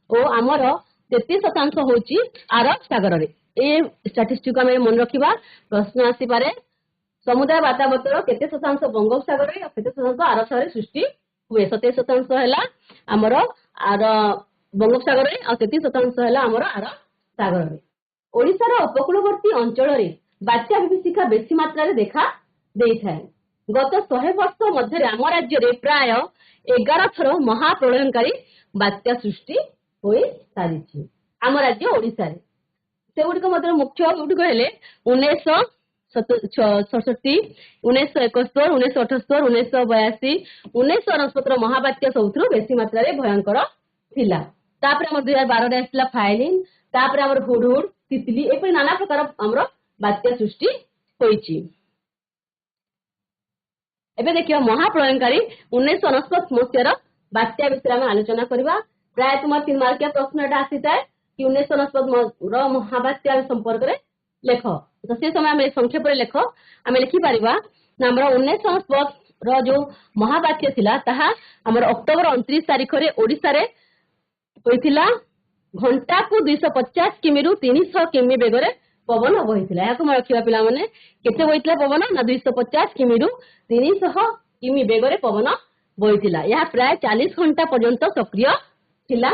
ଓ ଆମର 33% ହେଉଛି ଆରବ ସାଗରରେ। ଏ ଷ୍ଟାଟିଷ୍ଟିକ୍ ଆମେ ମନେ ରଖିବା ପ୍ରଶ୍ନ ଆସିପାରେ ସମୁଦାୟ ବାତାବର୍ତ୍ତର କେତେ ଶତାଂଶ ବଙ୍ଗୋପସାଗରରେ ଆଉ କେତେ ଶତାଂଶ ଆରବ ସାଗରରେ ସୃଷ୍ଟି ହୁଏ। 27% ହେଲା ଆମର ବଙ୍ଗୋପସାଗରରେ ଆଉ 33% ହେଲା ଆମର ଆରବ ସାଗରରେ। ଓଡିଶାର ଉପକୂଳବର୍ତ୍ତୀ ଅଞ୍ଚଳରେ ବାତ୍ୟା ବିଭୀଷିକା ବେଶୀ ମାତ୍ରାରେ ଦେଖା ଦେଇଥାଏ। ଗତ 100 ବର୍ଷ ମଧ୍ୟରେ ଆମ ରାଜ୍ୟରେ ପ୍ରାୟ 11 ଥର ମହାପ୍ରଳୟଙ୍କରୀ ବାତ୍ୟା ସୃଷ୍ଟି ହୋଇ ସାରିଛି ଆମ ରାଜ୍ୟ ଓଡିଶାରେ। ସେଗୁଡିକ ମଧ୍ୟରେ ମୁଖ୍ୟ ଗୁଡିକ ହେଲେ 1967, 1971, 1978, 1982, 1969 ମହାବାତ୍ୟା ସବୁଥିରୁ ବେଶୀ ମାତ୍ରାରେ ଭୟଙ୍କର ଥିଲା। ତାପରେ ଆମର 2012ରେ ଆସିଥିଲା ଫାଇଲିନ ତାପରେ ଆମର ହୁଡହୁଡ ତିତଲି ଏପରି ନାନା ପ୍ରକାର ଆମର ବାତ୍ୟା ସୃଷ୍ଟି ହୋଇଛି। एबे देखियो महाप्रलयकारी 1949 मसीहार बात्या विषय आम आलोचना करबा। प्राय तुम 3 मार्किया प्रश्न एटा आसी थाए कि 1949 रो महाबात्या संपर्क रे लेख। तो से समय आम संक्षेप रे लेख आम लिखि परिबा ना हमर 1949 रो जो महाबात्या थिला ताहा हमर अक्टोबर 29 तारिख रे ओडिसा रे होइथिला। घंटा को 250 किमी रु 300 किमी बेगरे पवन बहिथिला। याको म रखिबा पिला माने केते बहिथिला पवन ना 250 किमी रु 300 किमी बेगरे पवन बहिथिला। या प्राय 40 घंटा पर्यंत सक्रिय थिला।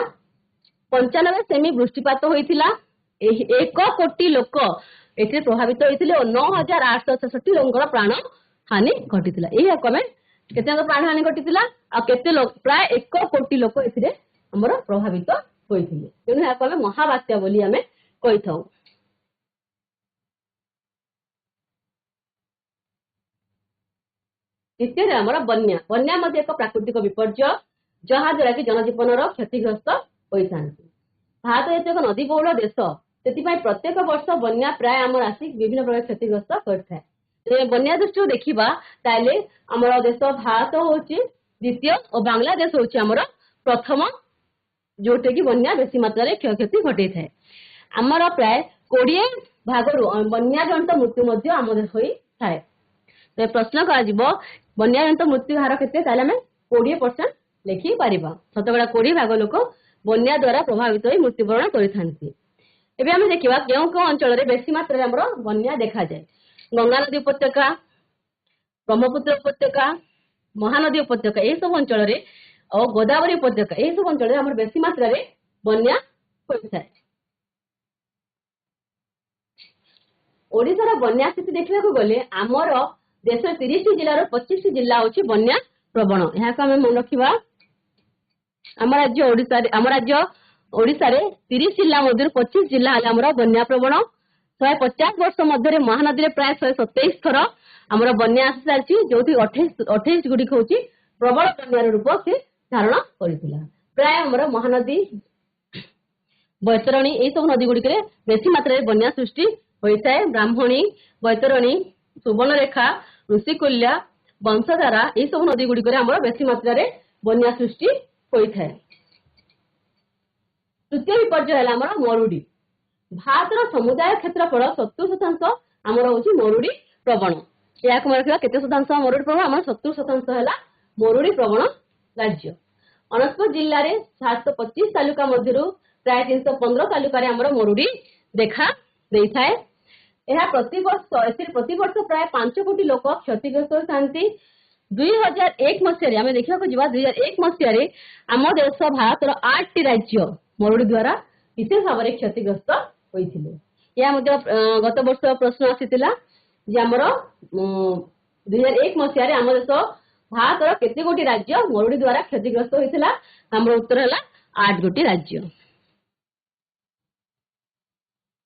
95 सेमी वृष्टिपात होइथिला। 1 कोटी लोक एते प्रभावित होइथिले और 9866 लोकर प्राण हानि घटिथिला। एही याको में केते प्राण हानि घटिथिला आ केते लोक प्राय 1 कोटी लोक एथिरे हमर प्रभावित होइथिले। तेनु याको में महाबात्या बोली हमें कहिथाउ। द्वितीय हमर बन्या। बन्या मध्ये एक प्राकृतिक विपर्य जहा द्वारा कि जनजीवन क्षतिग्रस्त होइथांती। भारत एक नदी बहुल देश सेतिपाई प्रत्येक वर्ष बन्या प्राय आम आसी विभिन्न प्रकार क्षतिग्रस्त करथाए। बन्या दृष्टि देखिबा ताले हमर देश भारत होची द्वितीय और बांग्लादेश होची हमर प्रथम जोटे कि बन्या बेसी मात्रा रे क्षयक्षति घटे थाए। हमर प्राय 20 भागरु बन्या जनित मृत्यु मध्ये आम देश होई थाए। तो प्रश्न करा जिवो बन्या जनित मृत्यु हार केते ताले हम 20% लिखि परिबा। शतकड़ा 20 भाग लोक बन्या द्वारा प्रभावित होई मृत्युवरण करिथांती। एबे हम देखिबा केउ केउ अंचल रे बेसी मात्रा रे हमर बन्या देखा जाय। गंगा नदी उपत्यका, ब्रह्मपुत्र उपत्यका, महानदी उपत्यका ए सब अंचल रे और गोदावरी उपत्यका ए सब अंचल रे हमर बेसी मात्रा रे बन्या होइथाय। ओडिसा रा बन्या स्थिति देखिबा को गले हमर देश 30 जिल्ला रो 25 जिल्ला होची बन्या प्रवण। यहाँ को हम मन रखिबा हमर राज्य ओडिसा रे 30 जिल्ला मध्य 25 जिल्ला हला हमर बन्या प्रवण। 150 वर्ष मध्य महानदी रे प्राय 127 थर हमर बन्या आसी सारची जोथि 28 गुडी होची प्रबल बन्यार रूप से धारण करिथिला। प्राय हमर महानदी बैतरणी ए सब नदी गुडी रे बेसी मात्रा रे बन्या सृष्टि होइताय। ब्राह्मणी, बैतरणी, सुवर्णरेखा, ऋषिकुल्या, वंशधारा ए सब नदी गुडी रे हमर बेसी मात्रा रे बन्या सृष्टि होइथाय। तृतीय विपर्य है हमर मरुडी। भारतर समुदाय क्षेत्रफल 70% हमर होची मरुडी प्रवण। या को रखिबा केते शतांश मरुडी प्रवण हमर 70% हैला मरुडी प्रवण राज्य। 49 जिल्ला रे 725 तालुका मध्यरु प्राय 315 तालुका रे हमर मरुडी देखा देइथाय। एहा प्रति वर्ष प्राय 5 कोटी लोक क्षतिग्रस्त होतांती। 2001 मसीह आम देखा 2001 मसीह आम देश भारत 8 टी राज्य मरुडी द्वारा विशेष भाव में क्षतिग्रस्त होइथिले। या गत वर्ष प्रश्न आसीतिला जे हमर 2001 मसीह आम देश भारत केते गोटी राज्य मरुडी द्वारा क्षतिग्रस्त होइथिला। हमर उत्तर हला 8 गोटी राज्य।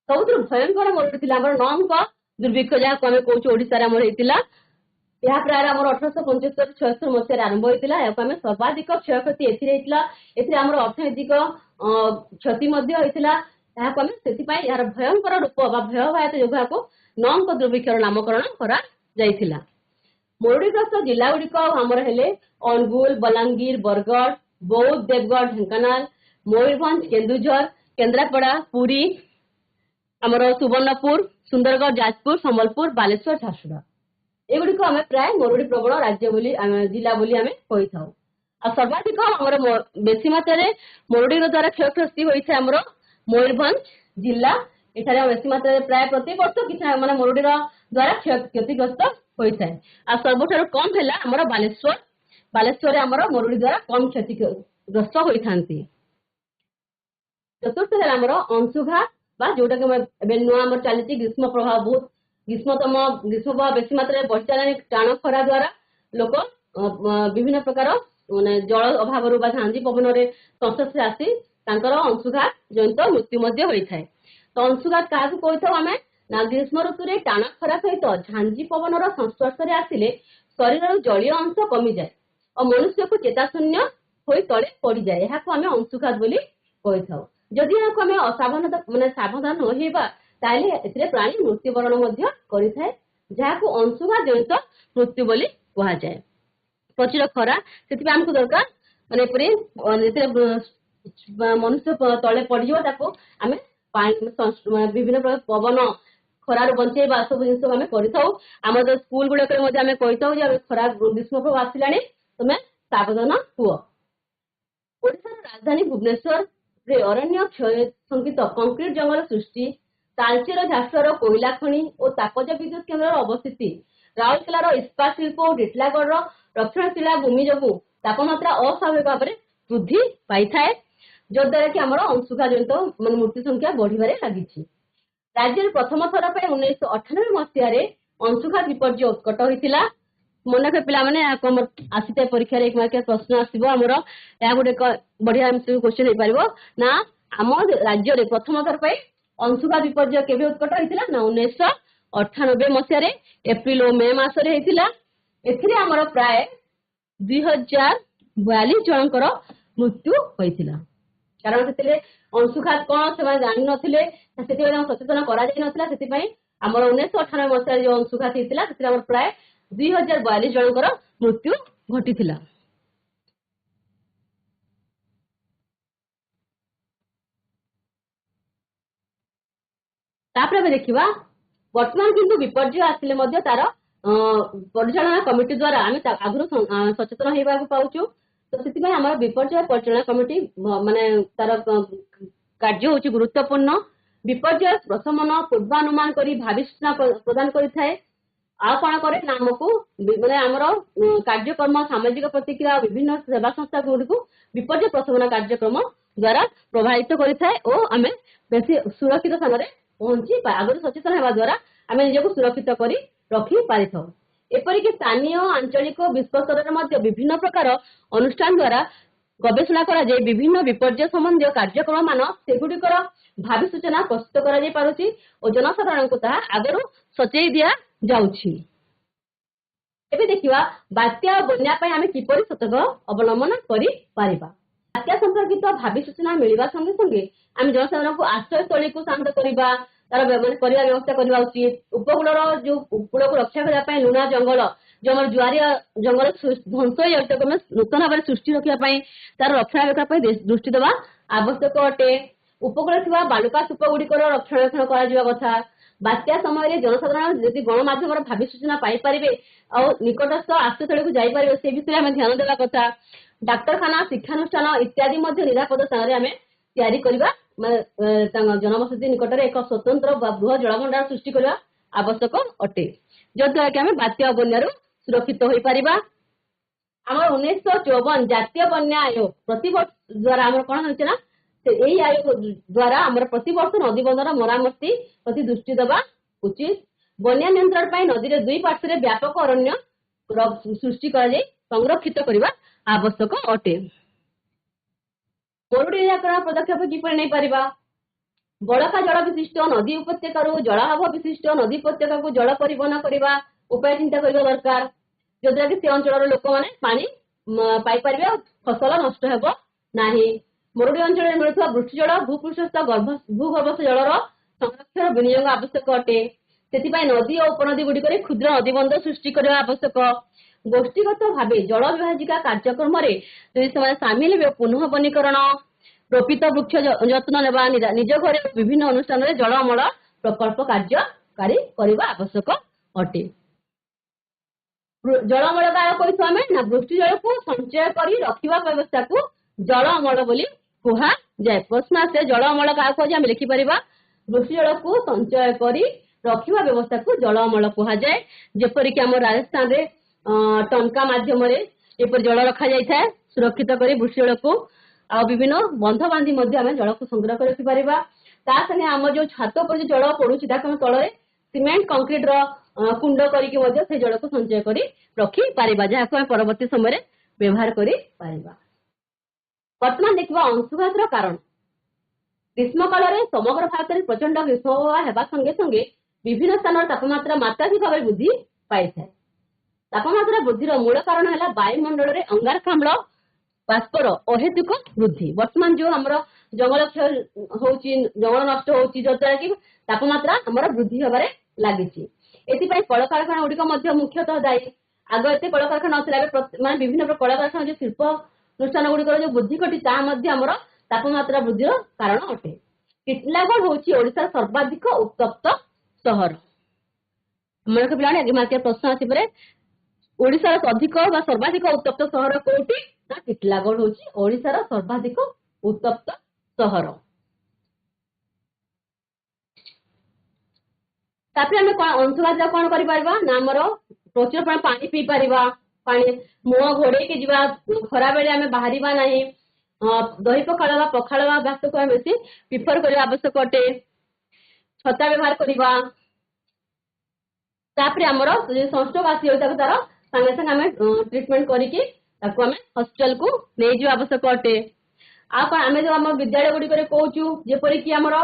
सबुठ भयंकर मरुडी थिला हमर नौंक दुर्भिक्ष जहाँ को आम कहूँ ओडिशा हमर हेतिला। यह प्राय हमर 1875-76 मसीह आरंभ होइतिला। याको आम सर्वाधिक क्षयक्षति एथिरे हेतिला। एथिरे हमर अर्थनैतिक क्षति मध्य होइतिला। याको आम सेतिपाई यार भयंकर रूप बा भयावह जोगा को नौंक दुर्भिक्षर नामकरण करा जाइतिला। मरुडीग्रस्त जिला गुड़िक हमर हेले अनुगुल, बलांगीर, बरगढ़, बौद्ध, देवगढ़, ढेंकानाल, मयूरभंज, केन्दुझर, केन्द्रापड़ा, पुरी, हमर सुवर्णपुर, सुंदरगढ़, जाजपुर, संबलपुर, बालेश्वर, झारसुगुड़ा एगुड़िक आम प्राय मरुडी प्रवण राज्य बोली जिला बोली आम कही था। सर्वाधिक हमर बेसी मात्रा मरुडी द्वारा क्षयक्षति होता है हमर मयूरभंज जिला। एठारे बेसी मात्रा प्राय प्रति वर्ष कि माने मरुडी द्वारा क्षतिग्रस्त होता है। सर्वठारु कम है हमर बालेश्वर हमर मरुडी द्वारा कम क्षतिग्रस्त होती। चतुर्थ है हमर अंशुघा बा जोटा कि नुआ हमर चलती ग्रीष्म प्रभाव बहुत ग्रीष्म प्रभाव बेसी मात्रा बढ़ी टाण खरा द्वारा लोक विभिन्न प्रकार माने जल अभाव झांझी पवन संस्पर्श आसी अंशुघात जनित मृत्यु होता है। तो अंशुघात क्या कही आम ना ग्रीष्म ऋतु में टाण खरा सहित झांझी पवन संस्पर्श आसिले शरीर जलीय अंश कमी जाए और मनुष्य को चेताशून्य हो तले पड़ जाए। यहाँ आम अंशुघात बोली कही था। जदि यहाँ आम असावधानता माने सावधान होइबा ताले एथिरे प्राणी मृत्युवरण करिथाय, जहाको अंशुघात जनित मृत्यु बोली कहा जाए। प्रचुर खरा से आमको दरकार माने मनुष्य तले पड़ विभिन्न प्रकार पवन खरार बंचेबा सब जिन आम कर स्कूल गुड़ाक खरा ग्रीष्म प्रभाव आसला तुम सावधान हुआ। ओडिशार राजधानी भुवनेश्वर रे अरण्य क्षय संकित कंक्रीट जंगल सृष्टि तालचेर झारसुर कोयला खनि और तापज विद्युत केन्द्र अवस्थिति राउरकेलार इस्पात शिल्प और डिटलागढ़ रक्षणशीला भूमि जो तापमात्रा अस्वाभाविक भाव में वृद्धि पाई थाए जद्वारा कि आम अंशुघात जनित मान मृत्यु संख्या बढ़िबारे लगी। राज्य में प्रथम थर पर 1998 मसीह अंशुघात विपर्य उत्कट होता मन रखे पाने आसी परीक्षा एक मार्किया प्रश्न आसमर यह गोटे बढ़िया क्वेश्चन हो पार ना आम राज्य में प्रथम थर पर अंशुघात विपर्य केवे उत्कट होता ना 1998 मसीह एप्रिल और मे मसरे होता आमर प्राय 2042 जनकर मृत्यु होता कारण से अंशुघात कौन से जान नथिले सचेतन करा आमर 1998 मसीह जो अंशुघात होता प्राय 2042 जनकर मृत्यु घटी। देखा वर्तमान किंतु विपर्य आसिले तार परिचालना कमिटी द्वारा आम आगु सचेतन होगा पाचु तो से आम विपर्य परिचालना कमिटी माने तार कार्य हूँ गुरुत्वपूर्ण विपर्य प्रशमन पूर्वानुमान कर भाविसूचना प्रदान करें आ कौन करे ना आमको मैंने आमर कार्यक्रम सामाजिक प्रतिक्रिया विभिन्न सेवा संस्था गुड़िक विपर्य प्रशमन कार्यक्रम द्वारा प्रभावित करें आम बेसी सुरक्षित स्थान में पहुंची आगुरी सचेतन होगा द्वारा आम निजक सुरक्षित कर रखी पारि था। एपरिक स्थानीय आंचलिक विश्व स्तर में विभिन्न प्रकार अनुष्ठान द्वारा गवेषणा करा विभिन्न विपर्य संबंधी कार्यक्रम मान सेगुड़िकर भावी सूचना प्रस्तुत कर जनसाधारण को आगु सचेई दिया जाउछि। एबे देखिवा बात्या और बन्या पय आमे किपरि सतर्क अवलंबन करि पारिबा। बात्या संपर्कित भावी सूचना मिलिबा संगे संगे आमे जनसाधारण को आश्रय स्थली को शांत करिबा तार व्यवस्था करवा उचित। उपकूलर जो उपकूल को रक्षा करने पाई लुणा जंगल जो आम जुआरिया जंगल ध्वंस हो नूतन भाव सृष्टि रखापी तार रक्षणाबेक्षण दृष्टि देवा आवश्यक अटे। उपकूल थी बालुका स्तूप गुड़िकर रक्षणाबेक्षण करा बात्या समय जनसाधारण यदि गणमाध्यम भावी सूचना पाइपर और निकटस्थ आश्रयस्थल को जापर से विषय में ध्यान देवा कथा। डाक्तखाना शिक्षानुष्ठान इत्यादि निरापद स्थान में तैयारी करवा जनबसति निकट में एक स्वतंत्र बृहत जलभंडार सृष्टि करवा आवश्यक अटे जद्वारा कि आम बात्या बन्यारू सुरक्षित हो पार। आम 1954 जातीय बन्या आयोग प्रतिवर्ष द्वारा आम कौन होना यही आयोग द्वारा आम प्रतिवर्ष नदी बंधर मरामती प्रति दृष्टि देवा उचित। बन्या नियंत्रण पर नदी के दुई पार्श्व व्यापक अरण्य सृष्टि कर संरक्षित करने आवश्यक अटे। मरुड़ी निराकरण पदक्षेप किपर नहीं पारिबा। बड़का जल विशिष्ट नदी उपत्यकार जलाभाव विशिष्ट नदी उपत्यका को जल परिवहन करने उपाय चिंता करने दरकार जद्वारा कि से अंचल लोक मैंने पानी पाइपर फसल नष्ट हेब नाही। मरुड़ी अंचल में मिलुवा वृष्टिजल भूपृष्ठस्थ भूगर्भस्थ जलर संरक्षण विनियोग आवश्यक अटे। से नदी और उपनदी गुड़िक क्षुद्र नदीबंध सृष्टि करने आवश्यक। गोष्ठीगत भाव जल विभाजिका कार्यक्रम सामिल हे पुनः वनीकरण रोपित वृक्ष जत्न नेबा निज घर विभिन्न अनुष्ठान जल अमल प्रकल्प कार्यकारी करने आवश्यक अटे। जल अमल काय कही आम ना वृष्टि जल को संचय कर रखा व्यवस्था को जल अमल बोली कहा जाए। प्रश्न आसे जल अमल क्या कह आम लिखिपर वृष्टि जल को संचय कर रखा व्यवस्था को जल अमल कह जाए। जेपरिक आम राजस्थान रे टंका माध्यम जल रखा जाए सुरक्षित कर वृष्टि जल को आ विभिन्न बंध बांधी आम जल को संग्रह कर रखिपर। तांगे आम जो छात पर जल पड़ूँ तल सीमेंट कंक्रीट कुंड करके जल को संचय कर रखिपर जहाँ परवर्ती समय व्यवहार कर। वर्तमान देखा अंशुघातर कारण ग्रीष्म काल में समग्र भारत में प्रचंड ग्रीष्म होगा संगे संगे विभिन्न स्थान तापमात्रा मात्राधिक भाव वृद्धि पाई था। तापमात्रा वृद्धिर मूल कारण है वायुमंडल में अंगारकाम्ल बाष्पर अहेतुक वृद्धि। वर्तमान जो आम जंगल क्षय हो जंगल नष्ट होद्वारा कि तापमात्रा आम वृद्धि होबार लगी। कलकारखाना गुड़िक मुख्यतः दायी। आग एत कलकारखाना ना माने विभिन्न प्रकार कलकारखाना जो शिल्प अनुष्ठान गुड़िकर जो वृद्धि घटी तापर तापमात्रा वृद्धि कारण अटे। टिटलागढ़ होची ओडिशा सर्वाधिक उत्तप्त सहर। मन रखिला आगे मार्किया प्रश्न आसीपरे ओडिशार अधिक बा सर्वाधिक उत्तप्त सहर कोठी ना टिटलागढ़ होची ओडिशार सर्वाधिक उत्तप्त सहर। तापर आमे अंशुघात कौन कर ना आमर प्रचुर परिमाण पानी पी पारिबा पानी मुह घोड़े के जीवा खरा बेले आमे बाहरिबा नाही दही पखाड़ पखाड़ भात को आम बेसी प्रिफर करबा आवश्यक अटे। छता व्यवहार करबा तापर आमर संस्ट्रोक आसी तार संगे संगे आमे ट्रीटमेंट करिकि ताको आमे हॉस्पिटल को नै जो आवश्यक अटे। आमे जो आम विद्यालय गुड़ी कहूँ जेपरि कि आमर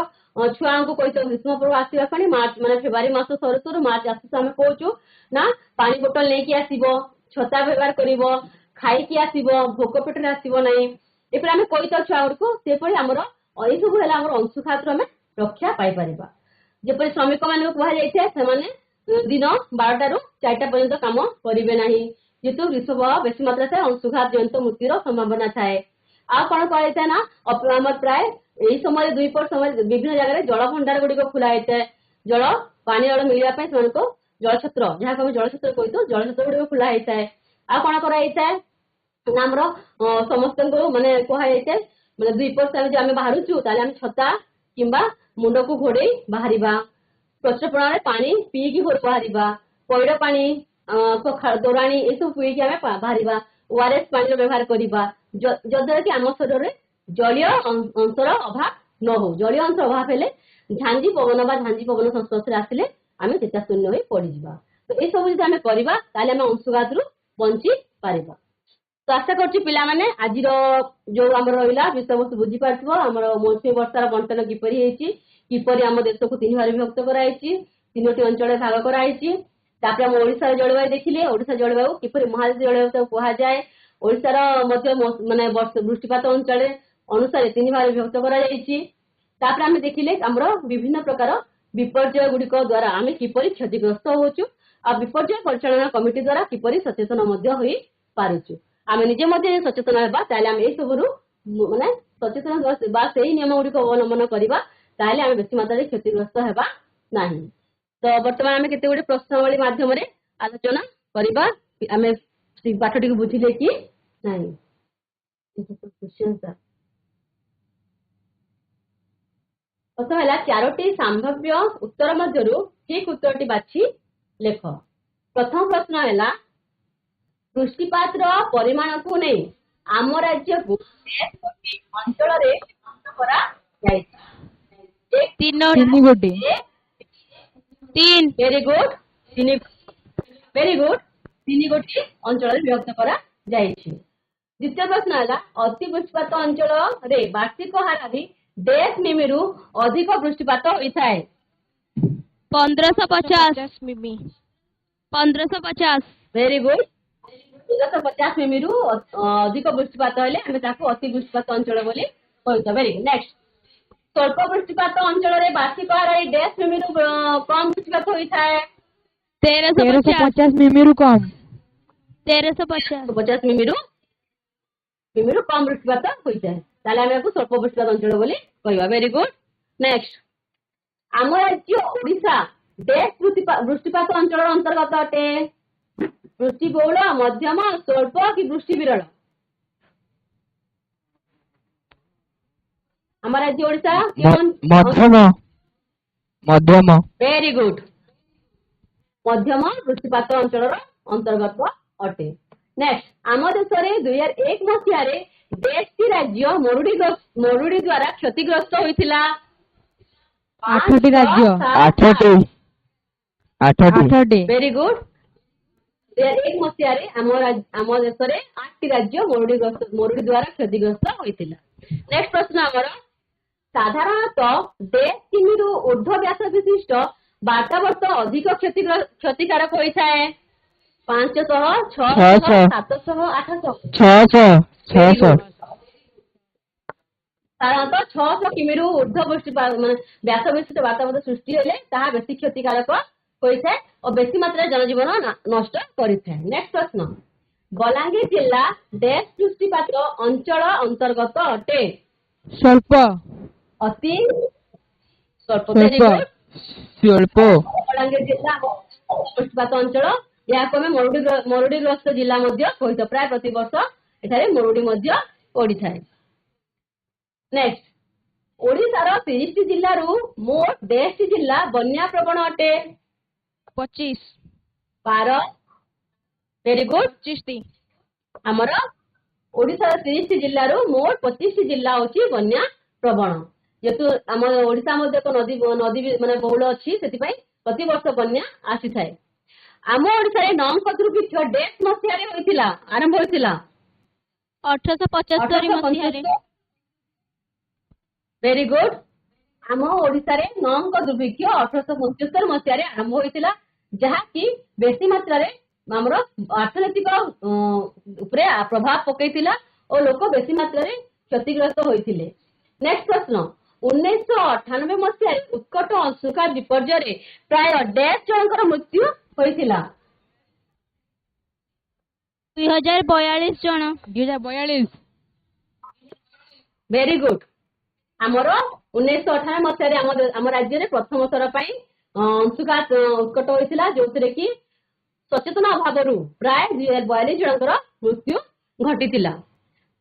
छुआ को कही ग्रीष्म पर्व आसवा पानी मार्च माने फेब्रुआरी मास सरू सरू मार्च आस आम कहूँ ना पानी बोतल लेकिन आसब छता व्यवहार कर खाई आसब भोक पेटे आसब ना एपरि आम कही छुआ गुड़ी सेपरि आमर यही सब है अंशुघात आम रक्षा पाइपर। जेपरि श्रमिक मान कहुए दिन 12 ରୁ 4टा पर्यंत काम करेंगे ना जेहेतु ग्रीष्म बेसी मात्रा थाए अंशुघात जनित मृत्युर संभावना थाए। आ कौन कह ना प्राय यही समय 2 पहर समय विभिन्न जगह जल भंडार गुड़िक खोला होता है जल पानी जल मिलवाई जलछत्र जहाँ को जलछत्र कही जलछत्र गुड़िक खोला होता है। आ कौन कराई ना आमर समस्त माने कहुए मैंने 2 पहर समय जो आम बाहर छता कि मुंड को घोड़े बाहर प्रचुर परिमाण पानी पीकी घर बाहर पैड़ पानी तोराणी ये सब पीकी आम बाहर ओआरएस पानी व्यवहार करवा जद्वारा कि आम शरीर में जलीय अंशर अभाव न हो। जलीय अंश अभाव हेले झांझी पवन बा झांझी पवन संस्पर्श आसिले आम चेताशून्य हो पड़ीजा। तो ये सब जो आम करवा ताले आम अंशुघात रु बंची पारिबा। तो आशा करछि पिला माने आज जो आम रहा विषय वस्तु बुझी पार्थिबो आमर मौसुमी वर्षार बंटन किपरि हेछि किपरि आम देश को 3 भाग विभक्त कराइछि 3टी अंचल भाग कराइछि। तापर आम ओडिशा जलवायु देखिले ओडिशा जलवायु किपरि महादेश जलवायु तो कहा जाए ओडिशार मध्य माने वृष्टिपात अंचल अनुसार 3 भाग विभक्त करा जाइछि। तापर आम देखिले आमर विभिन्न प्रकार विपर्यय गुड़िक द्वारा आम किपरि क्षतिग्रस्त होचु आ विपर्यय परिचालना कमिटी द्वारा किपरि सचेतन मध्य होई पारुचु। आम निजे मध्य सचेतन हेबा ताले आम ए सबरु माने सचेतन बा सेही नियम गुड़िक अवलंबन करबा ताले आम बेसी मात्रा क्षतिग्रस्त हेबा नाही। तो वर्तमान आम केते गुडे प्रश्नावली माध्यम रे आलोचना करबा आम पाठटी को बुझिले कि नाही। प्रथम है 4टी संभाव्य उत्तर मध्यरु ठीक उत्तरटी बाछि लेख। प्रथम प्रश्न है वृष्टिपात परिमाण को नहीं आम राज्य को अंचल वेरी गुड 3 गोटी अंचल विभक्त करा जाइछि। द्वितीय प्रश्न है अति वृष्टिपात अंचल रे वार्षिक हार देश मिमी रु अधिक वृष्टिपात होता है 1550 मिमी 1550 वेरी गुड 1550 मिमी रु अधिक वृष्टिपात हेले आमे ताको अति वृष्टिपात अंचल बोली कहतो। वेरी गुड नेक्स्ट स्वल्प वृष्टिपात अंचल रे वार्षिक हार देश मिमी रु कम वृष्टिपात होता है 1350 मिमी रु कम 1350 मिमी रु कम वृष्टिपात होता है ताले आमे को स्वल्प वृष्टिपात अंचल बोली कहवा। वेरी गुड नेक्स्ट आम राज्य ओडिशा देश वृष्टिपात अंचल अंतर्गत अटे वृष्टिबहुल मध्यम स्वल्प कि वृष्टि विरल। आम राज्य ओडिशा मध्यम मध्यम वेरी गुड मध्यम वृष्टिपात अंचल अंतर्गत अटे। नेक्स्ट आम देश में 2001 मसीह देश की राज्य मरुड़ी द्वारा क्षतिग्रस्त होइथिला 8टी राज्य 8टी वेरी गुड 2001 मसीह आम देश में 8टी राज्य मरुड़ी द्वारा क्षतिग्रस्त होइथिला। नेक्स्ट प्रश्न आमर साधारणतः देश किमी रु ऊर्ध्व व्यास विशिष्ट वातावर्त अधिक क्षतिकारक होता है 500 600 700 800 600 साधारणतः 600 किमी रु ऊर्ध्व व्यास विशिष्ट वातावरण सृष्टि हेले ताहा बेसी क्षतिकारक ହୋଇଥାଏ ଓ ବେଶୀ ମାତ୍ରାରେ ଜନଜୀବନ ନଷ୍ଟ କରିଥାଏ। ନେକ୍ସଟ ପ୍ରଶ୍ନ, ବଲାଙ୍ଗୀର ଜିଲ୍ଲା ଡ୍ୟାଶ ବୃଷ୍ଟିପାତ ଅଞ୍ଚଳ ଅନ୍ତର୍ଗତ ଅଟେ? ସ୍ୱଳ୍ପ ଅତି ସ୍ୱଳ୍ପ। ଭେରି ସ୍ୱଳ୍ପ ଗୁଡ। ସ୍ୱଳ୍ପ ବଲାଙ୍ଗୀର ଜିଲ୍ଲା ବୃଷ୍ଟିପାତ ଅଞ୍ଚଳ, ଏହାକୁ ଆମେ ମରୁଡିଗ୍ରସ୍ତ ଜିଲ୍ଲା ମଧ୍ୟ କହିଥାଉ। ପ୍ରାୟ ପ୍ରତିବର୍ଷ ଏଠାରେ ମରୁଡି ମଧ୍ୟ ପଡିଥାଏ। ନେକ୍ସଟ, ଓଡ଼ିଶାର 30ଟି ଜିଲ୍ଲାରୁ ମୋଟ 10ଟି ଜିଲ୍ଲା ବନ୍ୟା ପ୍ରବଣ ଅଟେ? 25 12। Very good. 25ଟି ଆମର ଓଡ଼ିଶାର 30ଟି ଜିଲ୍ଲାରୁ ମୋଟ 25ଟି ଜିଲ୍ଲା ହଉଛି ବନ୍ୟା ପ୍ରବଣ। ଯେହେତୁ ଆମ ଓଡ଼ିଶା ମଧ୍ୟ ଏକ ନଦୀ ମାନେ ବହୁଳ ଅଛି, ସେଥିପାଇଁ ପ୍ରତିବର୍ଷ ବନ୍ୟା ଆସିଥାଏ। ଆମ ଓଡ଼ିଶାରେ ନଙ୍କ ଦୁର୍ଭିକ୍ଷ ଡେଟ୍ ମସିହାରେ ହୋଇଥିଲା, ଆରମ୍ଭ ହୋଇଥିଲା? 1875 ମସିହାରେ। Very good. ଆମ ଓଡ଼ିଶାରେ ନଙ୍କ ଦୁର୍ଭିକ୍ଷ 1875 ମସିହାରେ ଆରମ୍ଭ ହୋଇଥିଲା, ଯାହାକି ବେଶୀ ମାତ୍ରାରେ ଆମର ଅର୍ଥନୈତିକ ଉପରେ ପ୍ରଭାବ ପକେଇଥିଲା ଓ ଲୋକ ବେଶୀ ମାତ୍ରାରେ କ୍ଷତିଗ୍ରସ୍ତ ହୋଇଥିଲେ। ନେକ୍ସଟ ପ୍ରଶ୍ନ, 1998 ମସିହାରେ ଉତ୍କଟ ଅଂଶୁଘାତ ବିପର୍ଯ୍ୟୟରେ ପ୍ରାୟ ଡ୍ୟାଶ ଜଣଙ୍କର ମୃତ୍ୟୁ ହୋଇଥିଲା? 2042 ଜଣ। 2042। Very good. ଆମର 1998 ମସିହାରେ ଆମ ରାଜ୍ୟରେ ପ୍ରଥମ ଥର ପାଇଁ ଅଂଶୁଘାତ ଉତ୍କଟ ହୋଇଥିଲା, ଯୋଉଥିରେ କି ସଚେତନ ଅଭାବରୁ ପ୍ରାୟ 42 ଜଣଙ୍କର ମୃତ୍ୟୁ ଘଟିଥିଲା।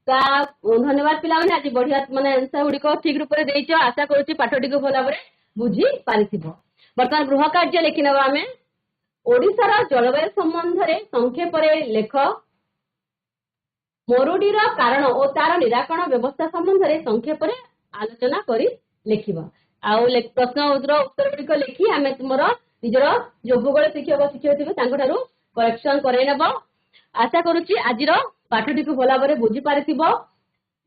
ଧନ୍ୟବାଦ ପିଲାମାନେ, ଆଜି ବଢିଆ ମାନେ ଆନ୍ସର ଗୁଡିକ ଠିକ ରୂପରେ ଦେଇଛ। ଆଶା କରୁଛି ପାଠଟିକୁ ଭଲ ଭାବରେ ବୁଝି ପାରିଥିବ। ବର୍ତ୍ତମାନ ଗୃହ କାର୍ଯ୍ୟ ଲେଖିନେବା ଆମେ। ଓଡ଼ିଶାର ଜଳବାୟୁ ସମ୍ବନ୍ଧରେ ସଂକ୍ଷେପରେ ଲେଖ। ମରୁଡ଼ିର କାରଣ ଓ ତାର ନିରାକରଣ ବ୍ୟବସ୍ଥା ସମ୍ବନ୍ଧରେ ସଂକ୍ଷେପରେ ଆଲୋଚନା କରି ଲେଖିବା। ଆଉ ପ୍ରଶ୍ନ ଉତ୍ତର ଗୁଡିକ ଲେଖି ଆମେ ତୁମର ନିଜର ଯୋଉ ଭୂଗୋଳ ଶିକ୍ଷକ ଶିକ୍ଷୟିତ୍ରୀ ତାଙ୍କ ଠାରୁ କରେକ୍ସନ କରାଇ ନେବ। ଆଶା କରୁଛି ଆଜିର ପାଠଟିକୁ ଭଲ ଭାବରେ ବୁଝି ପାରିଥିବ,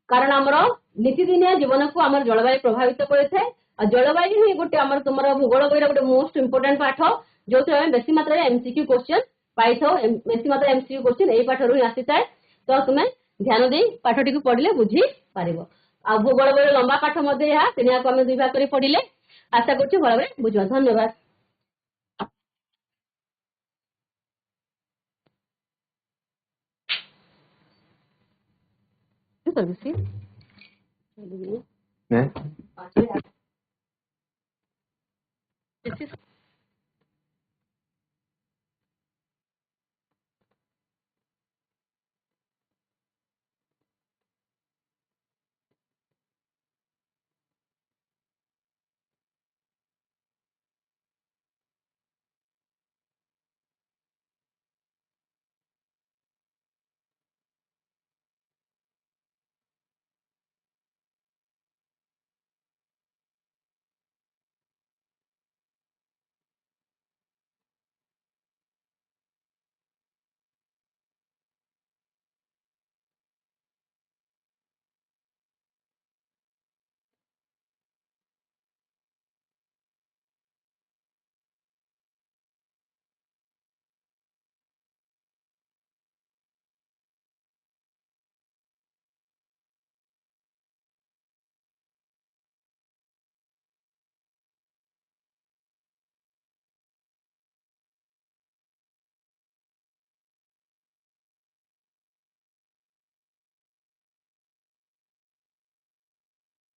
କାରଣ ଆମର ନୀତିଦିନିଆ ଜୀବନକୁ ଆମର ଜଳବାୟୁ ପ୍ରଭାବିତ କରିଥାଏ। ଆଉ ଜଳବାୟୁ ହିଁ ଗୋଟେ ଆମର ତୁମର ଭୂଗୋଳ ବହିର ଗୋଟେ ମୋଷ୍ଟ ଇମ୍ପୋର୍ଟାଣ୍ଟ ପାଠ, ଯୋଉଥିରେ ଆମେ ବେଶୀ ମାତ୍ରାରେ MCQ କ୍ୱେଶ୍ଚନ ପାଇଥାଉ। ବେଶୀ ମାତ୍ରାରେ MCQ କ୍ୱେଶ୍ଚନ ଏଇ ପାଠରୁ ହିଁ ଆସିଥାଏ। ତ ତୁମେ ଧ୍ୟାନ ଦେଇ ପାଠଟିକୁ ପଢିଲେ ବୁଝି ପାରିବ। ଆଉ ଭୂଗୋଳ ବହିର ଲମ୍ବା ପାଠ ମଧ୍ୟ ଏହା, ତେଣୁ ଏହାକୁ ଆମେ 2 ଭାଗ କରି ପଢିଲେ ଆଶା କରୁଛି ଭଲ ଭାବରେ ବୁଝିବା। ଧନ୍ୟବାଦ।